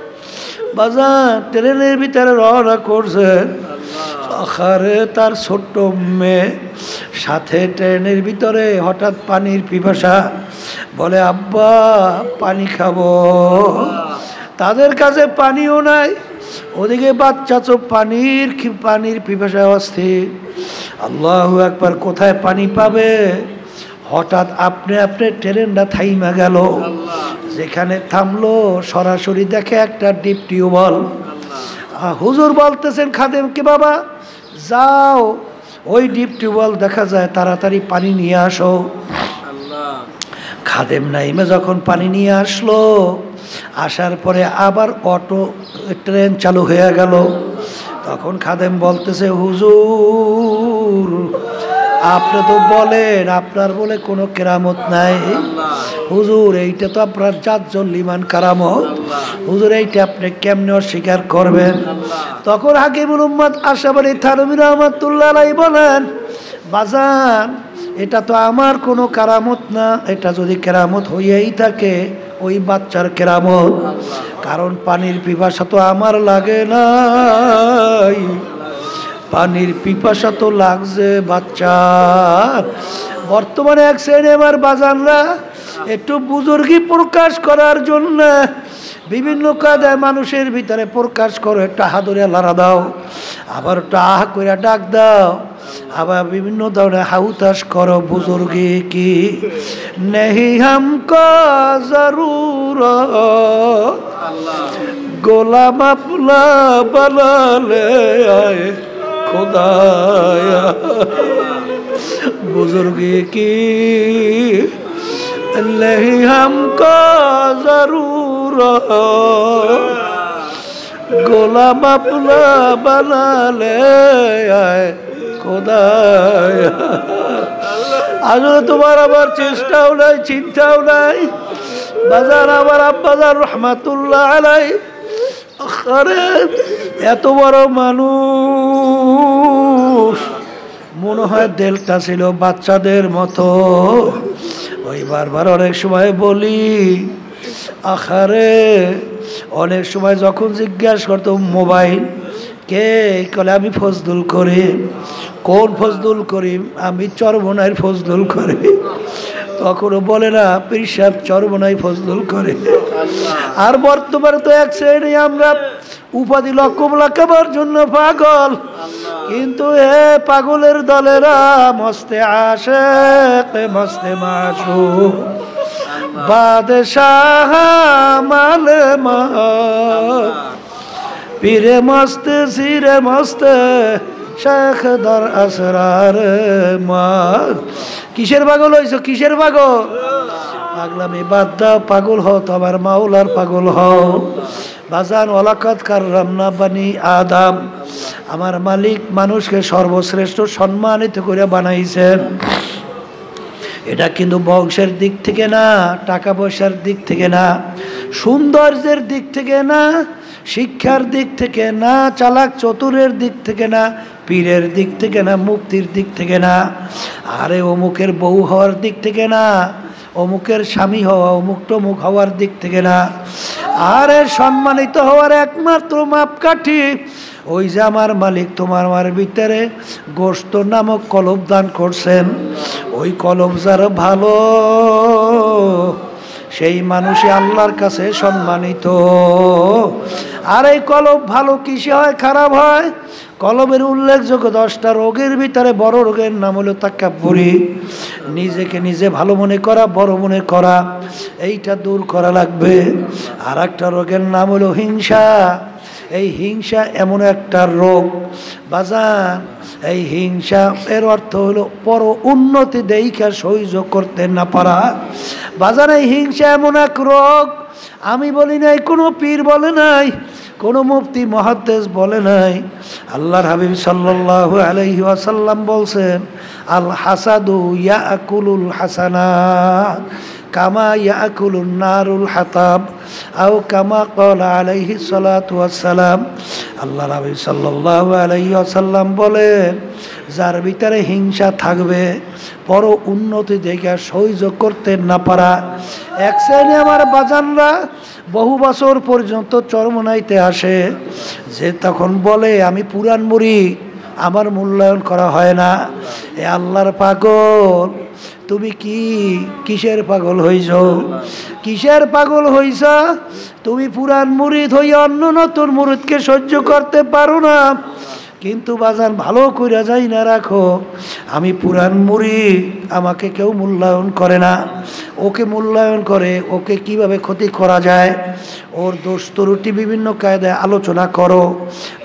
Speaker 1: বাজান ট্রেনের ভিতরে রওনা করছেন, আখারে তার ছোট্ট মেয়ে সাথে ট্রেনের ভিতরে হঠাৎ পানির পিপাসা, বলে আব্বা পানি খাবো। তাদের কাছে পানিও নাই, ওদিকে বাচ্চা তো পানির পিপাসায় অস্থির। আল্লাহু আকবার, কোথায় পানি পাবে? হঠাৎ আপনি ট্রেনটা থাইমা গেল। যেখানে থামলো সরাসরি দেখে একটা ডিপ টিউবওয়েল। হুজুর বলতেছেন খাদেমকে, বাবা যাও ওই ডিপ টিউবওয়েল দেখা যায়, তাড়াতাড়ি পানি নিয়ে আসো। খাদেম নাইমে যখন পানি নিয়ে আসলো, আসার পরে আবার ট্রেন চালু হয়ে গেল। তখন খাদেম বলতেছে, হুজুর আপনি তো বলেন আপনার বলে কোনো কেরামত নাই। হুজুর এইটা তো আপনার জাজ্জল্লিমান কারামত, হুজুর এইটা আপনি কেমনে অস্বীকার করবেন? তখন হাকিমুল উম্মত আশরাফ আলী থানভী রাহমাতুল্লাহ আলাইহি বলেন, বাজান এটা তো আমার কোনো কেরামত না, এটা যদি কেরামত হইয়াই থাকে ওই বাচ্চার কেরামত। কারণ পানির পিপাসা তো আমার লাগে নাই, পানির পিপাসা তো লাগছে বাচ্চার। বর্তমানে এক শ্রেণী আমার বাজানরা একটু বুজুর্গি প্রকাশ করার জন্য বিভিন্ন কায়দায় মানুষের ভিতরে প্রকাশ করো, একটা হাদরে লাড়া দাও, আবার একটা আহ করে ডাক দাও, আবার বিভিন্ন ধরনের হাউতাস করো। বুজুর্গি কি নেহি হামকো জরুরত, গোলাম আপনা বানালে আয়ে খুদায়া। বুজুর্গি কি नहीं हमको जरूरत, গোলাম আপনা বানালে আয় খোদায়া। আসলে তোমার আবার চেষ্টাও নাই, চিন্তাও নাই। বাজার আমার আব্বাজান রহমাতুল্লাহ আলাই, আরে এত বড় মানুষ, মনে হয় দেলটা ছিল বাচ্চাদের মতো। ওই বারবার অনেক সময় বলি, আখারে অনেক সময় যখন জিজ্ঞাসা করতো মোবাইল কে, কলে আমি ফজলুল করিম। কোন ফজলুল করিম? আমি চরমনাইয়ের ফজলুল করিম। তখনও বলে না পীর সাহেব চরমনাই ফজলুল করিম। আর বর্তমানে তো এক শ্রেণী আমরা উপাধি লকব লাগাবার জন্য পাগল, কিন্তু এ পাগলের দলেরা মস্তে আশেক মস্তে মাসুক বাদশাহ মালমা পীরে মস্তে সিরে মস্তে শেখ দর আসরার মা। কিসের পাগল হইছো? কিসের পাগল? পাগলামি বাদ দাও, পাগল হও তো আমার মাওলার পাগল হও। বাজান ওয়ালাকাদ কাররামনা বানি আদম, আমার মালিক মানুষকে সর্বশ্রেষ্ঠ সম্মানিত করে বানাইছেন। এটা কিন্তু বংশের দিক থেকে না, টাকা পয়সার দিক থেকে না, সৌন্দর্যের দিক থেকে না, শিক্ষার দিক থেকে না, চালাক চতুরের দিক থেকে না, পীরের দিক থেকে না, মুক্তির দিক থেকে না, আরে অমুকের বউ হওয়ার দিক থেকে না, অমুকের স্বামী হওয়া, অমুক টমুক হওয়ার দিক থেকে না। আরে সম্মানিত হওয়ার একমাত্র মাপকাঠি ওই যে আমার মালিক তোমার আমার ভিতরে গোশত নামক কলব দান করছেন। ওই কলব যার ভালো, সেই মানুষই আল্লাহর কাছে সম্মানিত। আর এই কলব ভালো কিসে হয়, খারাপ হয়? কলবের উল্লেখযোগ্য 10টা রোগের ভিতরে বড় রোগের নাম হলো তাকাব্বুরি, নিজেকে নিজে ভালো মনে করা, বড় মনে করা, এইটা দূর করা লাগবে। আর একটা রোগের নাম হলো হিংসা। এই হিংসা এমন একটা রোগ বাজান, এই হিংসা এর অর্থ হলো পর উন্নতি দেখা সহ্য করতে না পারা। বাজান এই হিংসা এমন এক রোগ, আমি বলি নাই, কোনো পীর বলে নাই, কোনো মুফতি মুহাদ্দিস বলে নাই, আল্লাহর হাবিব সাল্লাল্লাহু আলাইহি ওয়াসাল্লাম বলছেন, আল হাসাদু ইয়াকুলুল হাসানাত কামা ইয়াকুলুন নারুল হাতাব আও কামা ক্বালা আলাইহি সালাতু ওয়াসসালাম। আল্লাহর হাবিব সাল্লাল্লাহু আলাইহি ওয়াসাল্লাম বলেন, যার ভিতরে হিংসা থাকবে, পর উন্নতি দেখে সহ্য করতে না পারা। এক শ্রেণী আমার বাজানরা বহু বছর পর্যন্ত চরমনাইতে আসে, যে তখন বলে আমি পুরান মুড়ি, আমার মূল্যায়ন করা হয় না। এ আল্লাহর পাগল, তুমি কি কিসের পাগল হইছ? কিসের পাগল হইছ? তুমি পুরান মুরিদ হইয়া অন্য নতুন মুরিদকে সহ্য করতে পারো না। কিন্তু বাজান ভালো কইরা যাই না রাখো, আমি পুরান মুরিদ, আমাকে কেউ মূল্যায়ন করে না। ওকে মূল্যায়ন করে, ওকে কিভাবে ক্ষতি করা যায়, ওর দোষ ত্রুটি বিভিন্ন কায়দায় আলোচনা করো।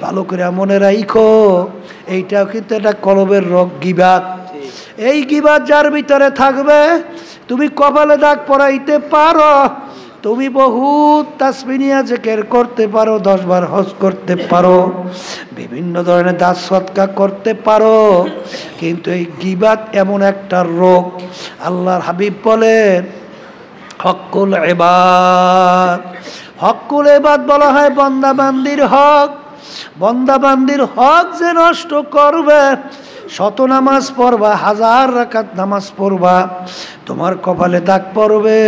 Speaker 1: ভালো করে মনে রাখো, এইটাও কিন্তু একটা কলবের রোগ, গীবাত। এই গীবাত যার ভিতরে থাকবে, তুমি কপালে দাগ পরাইতে পারো, তুমি বহুত তাসবিহিয়া জিকির করতে পারো, 10 বার হজ করতে পারো, বিভিন্ন ধরনের দান সদকা করতে পারো, কিন্তু এই গীবাত এমন একটা রোগ। আল্লাহর হাবিব বলেন হকুল ইবাদ, হকুল ইবাদ বলা হয় বান্দাবান্দির হক। বান্দাবান্দির হক যে নষ্ট করবে, শত নামাজ পড়বা, 1000 রাকাত নামাজ পড়বা, তোমার কপালে দাগ পড়বে।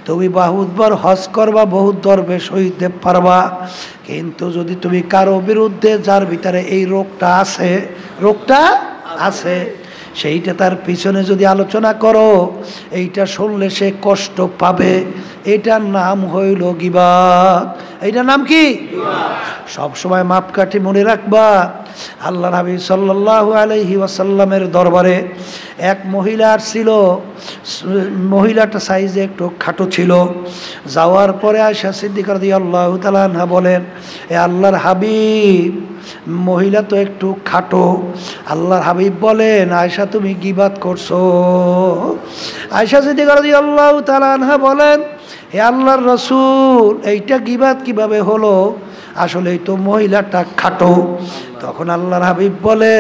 Speaker 1: তুমি বহুতবার হজ করবা, বহুত দরবেশ হইতে পারবা, কিন্তু যদি তুমি কারো বিরুদ্ধে, যার ভিতরে এই রোগটা আছে, রোগটা আছে, সেইটা তার পিছনে যদি আলোচনা করো, এইটা শুনলে সে কষ্ট পাবে। এটার নাম হইল গীবাত। এইটার নাম কি? সব সময় মাপকাঠি মনে রাখবা। আল্লাহর হাবিব সাল্লাল্লাহু আলাইহি ওয়াসাল্লামের দরবারে এক মহিলা ছিল। মহিলাটা সাইজে একটু খাটো ছিল। যাওয়ার পরে আয়েশা সিদ্দিকা রাদিয়াল্লাহু তাআলা আনহা বলেন, এ আল্লাহর হাবিব, মহিলা তো একটু খাটো। আল্লাহর হাবিব বলেন, আয়েশা তুমি গীবাত করছো। আয়েশা সিদ্দিকা রাদিয়াল্লাহু তাআলা আনহা বলেন, হে আল্লাহর রাসূল, এইটা গীবাত কিভাবে হলো? আসলে তো মহিলাটা খাটো। তখন আল্লাহর হাবিব বলে,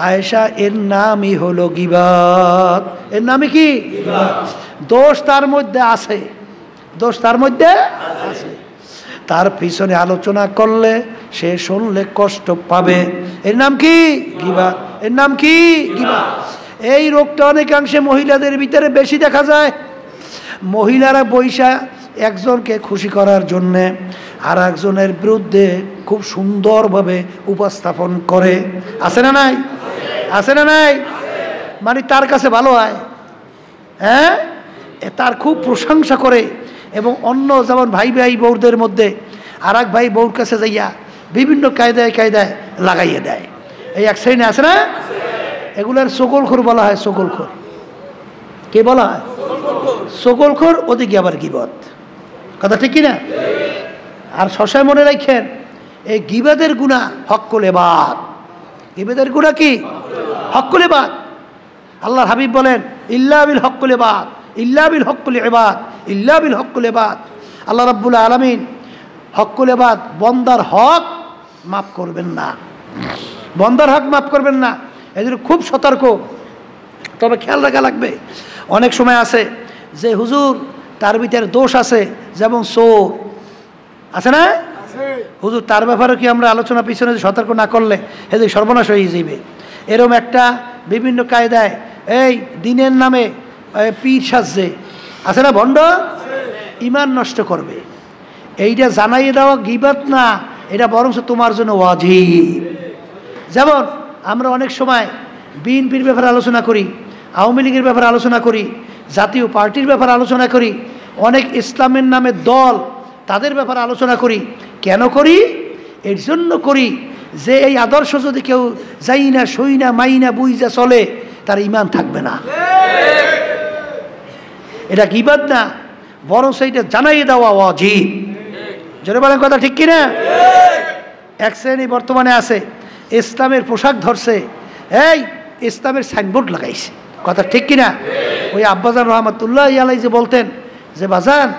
Speaker 1: আয়েশা, এর নামই হলো গীবাত। এর নামই কি? দোষ তার মধ্যে আছে, দোষ তার মধ্যে আছে। তার পিছনে আলোচনা করলে সে শুনলে কষ্ট পাবে। এর নাম কি? গীবাত। এর নাম কি? গীবাত। এই রোগটা অনেকাংশে মহিলাদের ভিতরে বেশি দেখা যায়। মহিলারা বৈশা একজনকে খুশি করার জন্যে আর একজনের বিরুদ্ধে খুব সুন্দরভাবে উপস্থাপন করে। আছে না নাই? আছে না নাই? মানে তার কাছে ভালো হয়, হ্যাঁ, তার খুব প্রশংসা করে। এবং অন্য যেমন ভাই ভাই বউদের মধ্যে আর এক ভাই বউর কাছে যাইয়া বিভিন্ন কায়দায় কায়দায় লাগাইয়ে দেয়। এই এক শ্রেণী আছে না? এগুলার সকলখোর বলা হয়। সকলখোর কে বলা হয়? সকলখোর। ওদিকে আবার গীবত। কথা ঠিক কিনা? আর সবসময় মনে রাখেন, এই গীবাতের গুনাহ হক্কুল ইবাদ। গীবাতের গুনাহ কি? হক্কুল ইবাদ। আল্লাহর হাবিব বলেন, ইল্লা বিল হক্কুল ইবাদ, ইল্লা বিল হক্কুল ইবাদ, ইল্লা বিল হক্কুল ইবাদ। আল্লাহ রাব্বুল আলামিন হক্কুল ইবাদ, বন্দার হক মাফ করবেন না, বন্দার হক মাফ করবেন না। এজন্য খুব সতর্ক। তবে খেয়াল রাখা লাগবে, অনেক সময় আছে যে হুজুর তার ভিতরে দোষ আছে, যেমন চোর আছে না? হুজুর তার ব্যাপারে কি আমরা আলোচনা পিছনে সতর্ক না করলে এদের সর্বনাশ হয়ে যাবে। এরকম একটা বিভিন্ন কায়দায় এই দিনের নামে পীর সাজে আছে না, ভণ্ড, ইমান নষ্ট করবে। এইটা জানাইয়ে দেওয়া গীবাত না, এটা বরঞ্চ তোমার জন্য ওয়াজিব। যেমন আমরা অনেক সময় বিএনপির ব্যাপারে আলোচনা করি, আওয়ামী লীগের ব্যাপারে আলোচনা করি, জাতীয় পার্টির ব্যাপারে আলোচনা করি, অনেক ইসলামের নামে দল, তাদের ব্যাপারে আলোচনা করি। কেন করি? এর জন্য করি যে এই আদর্শ যদি কেউ যাই না, সই না, মাই না, বুঝা চলে, তার ইমান থাকবে না। এটা গীবাত না, বরং সেইটা জানাই দেওয়া ওয়াজিব। জোরে বলেন কথা ঠিক কিনা? এক শ্রেণী বর্তমানে আছে, ইসলামের পোশাক ধরছে, এই ইসলামের সাইনবোর্ড লাগাইছে। কথা ঠিক কিনা? ওই আব্বাজান রহমাতুল্লাহ আলাই যে বলতেন যে বাজান,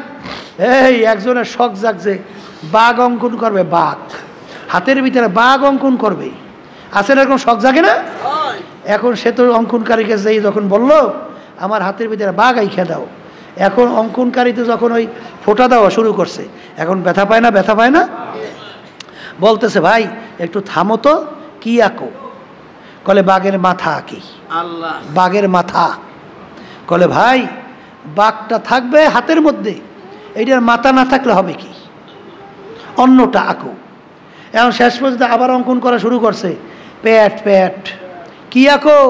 Speaker 1: এই একজনের শখ জাগছে, বাঘ অঙ্কন করবে, বাঘ হাতের ভিতরে বাঘ অঙ্কন করবে। আছে না এরকম শখ জাগে না? এখন সে তো অঙ্কনকারীকে যেই যখন বলল আমার হাতের ভিতরে বাঘ আইখা দাও, এখন অঙ্কনকারীতে যখন ওই ফোঁটা দেওয়া শুরু করছে, এখন ব্যথা পায় না? ব্যথা পায় না? বলতেছে ভাই একটু থামো তো, কি আঁকো? কলে বাঘের মাথা আঁকি। বাঘের মাথা। কলে ভাই বাঘটা থাকবে হাতের মধ্যে, এইটার মাথা না থাকলে হবে কি? অন্যটা আঁকো। এখন শেষ পর্যন্ত আবার অঙ্কন করা শুরু করছে, প্যাট প্যাট। কি আঁকো?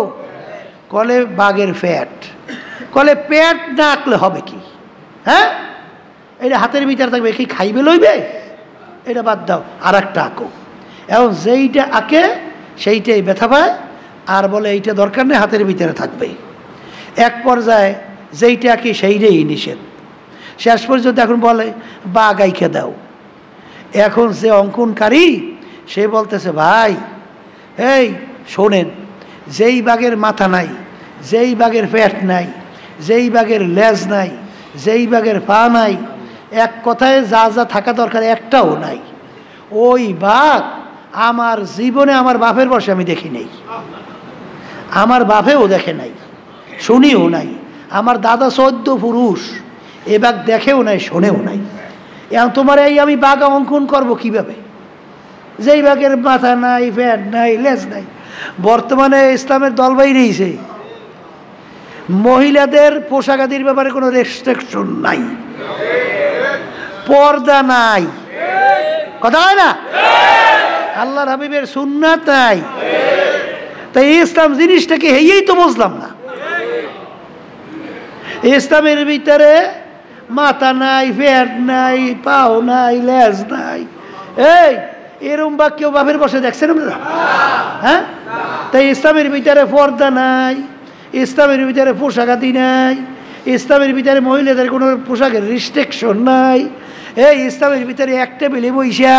Speaker 1: কলে বাঘের ফ্যাট। কলে পেট না আঁকলে হবে কি? হ্যাঁ, এটা হাতের ভিতরে থাকবে, কি খাইবে লইবে? এটা বাদ দাও, আর একটা আঁকো। এবং যেইটা আঁকে সেইটাই ব্যথা পায়, আর বলে এইটা দরকার নেই, হাতের ভিতরে থাকবে। এক পর্যায়ে যেইটা আঁকি সেইটাই নিষেধ। শেষ পর্যন্ত এখন বলে বাঘ আঁইকে দাও। এখন যে অঙ্কনকারী সে বলতেছে, ভাই এই শোনেন, যেই বাঘের মাথা নাই, যেই বাঘের পেট নাই, যেই বাঘের লেজ নাই, যেই বাঘের পা নাই, এক কথায় যা যা থাকা দরকার একটাও নাই, ওই বাঘ আমার জীবনে আমার বাপের বয়সে আমি দেখি নাই, আমার বাপেও দেখে নাই, শুনিও নাই, আমার দাদা 14 পুরুষ এ বাঘ দেখেও নাই, শোনেও নাই। এখন তোমার এই আমি বাঘ অঙ্কন করবো কিভাবে? যেই বাঘের মাথা নাই, পেট নাই, লেজ নাই। বর্তমানে ইসলামের দল বাইরেছে, মহিলাদের পোশাক আদির ব্যাপারে কোনো রেস্ট্রিকশন নাই, পর্দা নাই, কথা হয় না? আল্লাহর হাবিবের সুন্নাত নাই। তাই ইসলাম জিনিসটাকে হেয়েই তো বুঝলাম না। ইসলামের ভিতরে মাথা নাই, পেট নাই, পাও নাই, লেজ নাই, এই এরম বা কেউ বাপের বসে দেখছেন আপনারা? হ্যাঁ, তাই ইসলামের ভিতরে পর্দা নাই, ইসলামের ভিতরে পোশাক আদি নাই, ইসলামের ভিতরে মহিলাদের কোনো পোশাকের রিস্ট্রিকশন নাই। এই ইসলামের ভিতরে এক টেবিলে বইসা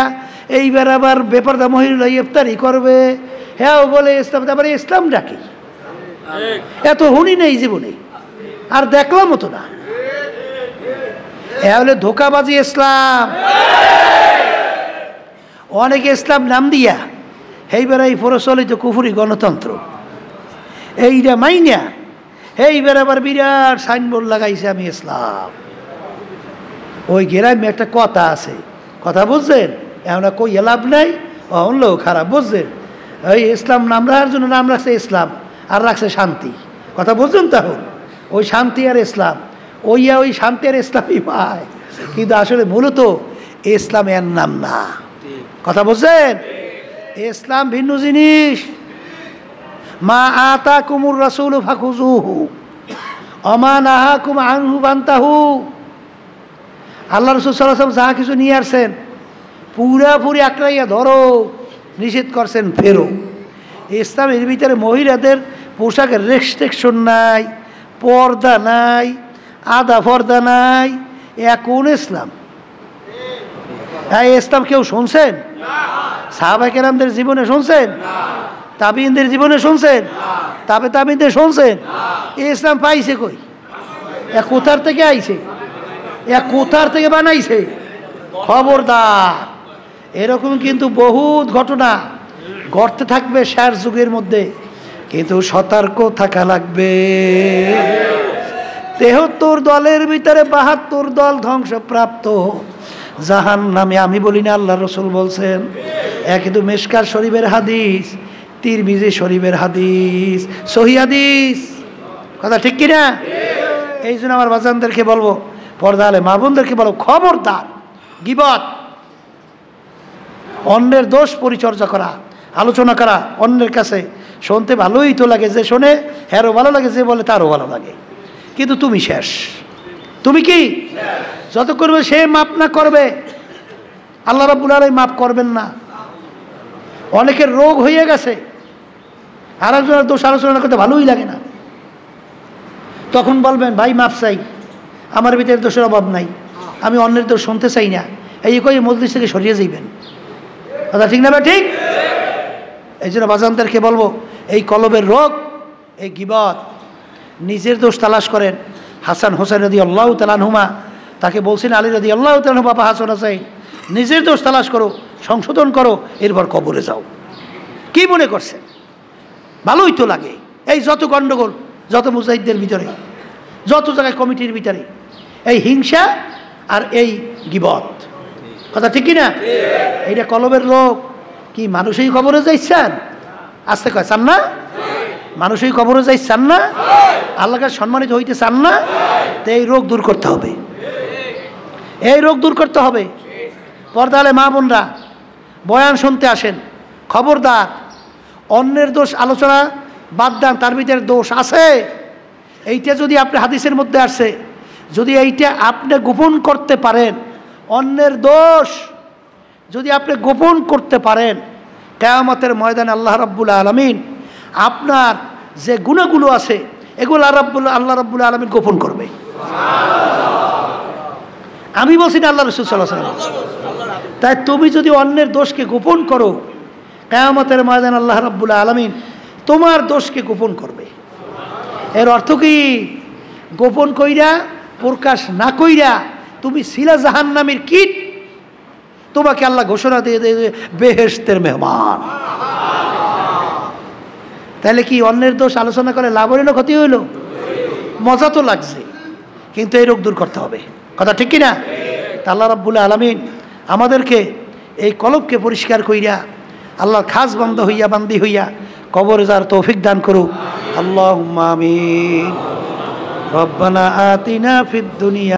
Speaker 1: এইবার আবার বেপরদা মহিলা ইফতারি করবে, হ্যাঁ বলে ইসলাম। তারপরে ইসলাম ডাকে, এত হুনি নেই জীবনে, আর দেখলামও তো না। এ হলে ধোকাবাজি ইসলাম। অনেকে ইসলাম নাম দিয়া এইবার এই প্রচলিত কুফরি গণতন্ত্র এইটা মাইনা এইবার আবার বিরাট সাইনবোর্ড লাগাইছে আমি ইসলাম। ওই গ্রামে একটা কথা আছে, কথা বুঝছেন? এখন কই লাভ নাই, অনলেও খারাপ, বুঝছেন? ওই ইসলাম নাম রাখার জন্য নাম রাখছে ইসলাম, আর রাখছে শান্তি, কথা বুঝছেন? তখন ওই শান্তি আর ইসলাম, ওই শান্তি আর ইসলামই পায়, কিন্তু আসলে মূলত ইসলাম এর নাম না, কথা বুঝছেন? ইসলাম ভিন্ন জিনিস। মা আতাকুমুর রাসূলু ফাখুযুহু ওমা নাহাকুম আনহু ফান্তাহু। আল্লাহ রাসূল সাল্লাল্লাহু আলাইহি ওয়াসাল্লাম যা কিছু নিয়ে আসছেন পুরাপুরি আঁকড়াইয়া ধরো, নিষেধ করছেন ফেরো। ইসলামের ভিতরে মহিলাদের পোশাকের রেস্ট্রিকশন নাই, পর্দা নাই, আধা পর্দা নাই, কোন ইসলাম? এই ইসলাম কেউ শুনছেন? সাহাবায়ে কেরামদের জীবনে শুনছেন? তাবিঈনদের জীবনে শুনছেন? তাবিঈনদের শুনছেন? এই ইসলাম পাইছে কই? কোথার থেকে আইছে? কোথার থেকে বানাইছে? খবরদার, এরকম কিন্তু বহুত ঘটনা ঘটতে থাকবে শেষ যুগের মধ্যে, কিন্তু সতর্ক থাকা লাগবে। 73 দলের ভিতরে 72 দল ধ্বংসপ্রাপ্ত জাহান্নামে। আমি বলি না, আল্লাহ রসুল বলছেন। কিন্তু মিশকাত শরীফের হাদিস, তিরমিজি শরীফের হাদিস, সহিহ হাদিস, কথা ঠিক কিনা? এই জন্য আমার বাজানদেরকে বলবো, পর্দা আলে মা বোনদেরকে বলবো, খবরদার গীবত, অন্যের দোষ পরিচর্যা করা, আলোচনা করা অন্যের কাছে শুনতে ভালোই তো লাগে, যে শোনে হ্যারও ভালো লাগে, যে বলে তারও ভালো লাগে, কিন্তু তুমি শেষ। তুমি কি যত করবে সে মাপ না করবে, আল্লাহ রাব্বুল আলামিন মাপ করবেন না। অনেকের রোগ হয়ে গেছে, আর একজনের দোষ আলোচনা করতে ভালোই লাগে না, তখন বলবেন ভাই মাপ চাই, আমার ভিতরে দোষের অভাব নাই, আমি অন্যের দোষ শুনতে চাই না, এই কই মজলিস থেকে সরিয়ে যাইবেন, কথা ঠিক না? ঠিক। এই জন্য বাজানদেরকে বলবো, এই কলবের রোগ, এই গীবত, নিজের দোষ তালাশ করেন। হাসান হোসেন রাদিয়াল্লাহু তাআলা আনহুমা তাকে বলছেন, আলী রাদিয়াল্লাহু তাআলা আনহু, বাবা হাসান হোসেন, নিজের দোষ তালাশ করো, সংশোধন করো, এরপর কবরে যাও। কি মনে করছেন? ভালোই তো লাগে। এই যত গণ্ডগোল, যত মুজাহিদদের ভিতরে, যত জায়গায় কমিটির ভিতরে এই হিংসা আর এই গীবত, কথা ঠিক কিনা? এইটা কলবের রোগ। কি মানুষই কবরে যাইছেন? আসতে কয় চান না? মানুষই কবরে যাই চান না? আল্লাহকে সম্মানিত হইতে চান না? তো এই রোগ দূর করতে হবে, এই রোগ দূর করতে হবে। পর্দা আলে মা বোনরা বয়ান শুনতে আসেন, খবরদার অন্যের দোষ আলোচনা বাদ দেন, তার ভিতরে দোষ আছে এইটা যদি আপনি হাদিসের মধ্যে আসে, যদি এইটা আপনি গোপন করতে পারেন, অন্যের দোষ যদি আপনি গোপন করতে পারেন, কিয়ামতের ময়দানে আল্লাহ রাব্বুল আলামিন আপনার যে গুনাহগুলো আছে এগুলো আল্লাহ রাব্বুল আলামিন গোপন করবে। আমি বলছি না, আল্লাহ রাসূল সাল্লাল্লাহু আলাইহি ওয়াসাল্লাম। তাই তুমি যদি অন্যের দোষকে গোপন করো, কিয়ামতের ময়দানে আল্লাহ রাব্বুল আলামিন তোমার দোষকে গোপন করবে। এর অর্থ কি? গোপন কইরা, প্রকাশ না কইরা তুমি ছিলা জাহান্নামের কীট, তোমাকে আল্লাহ ঘোষণা দিয়ে দেবে বেহেশতের মেহমান। তাহলে কি অন্যের দোষ আলোচনা করে লাভ হইল না ক্ষতি হইল? মজা তো লাগছে, কিন্তু এই রোগ দূর করতে হবে। কথা ঠিক কিনা? আল্লাহ রাব্বুল আলামিন আমাদেরকে এই কলবকে পরিষ্কার কইরা আল্লাহর খাস বান্দি হইয়া কবরে যাওয়ার তৌফিক দান করুক। আল্লাহুম্মা আমিন। রব্বানা আতিনা ফিদ দুনিয়া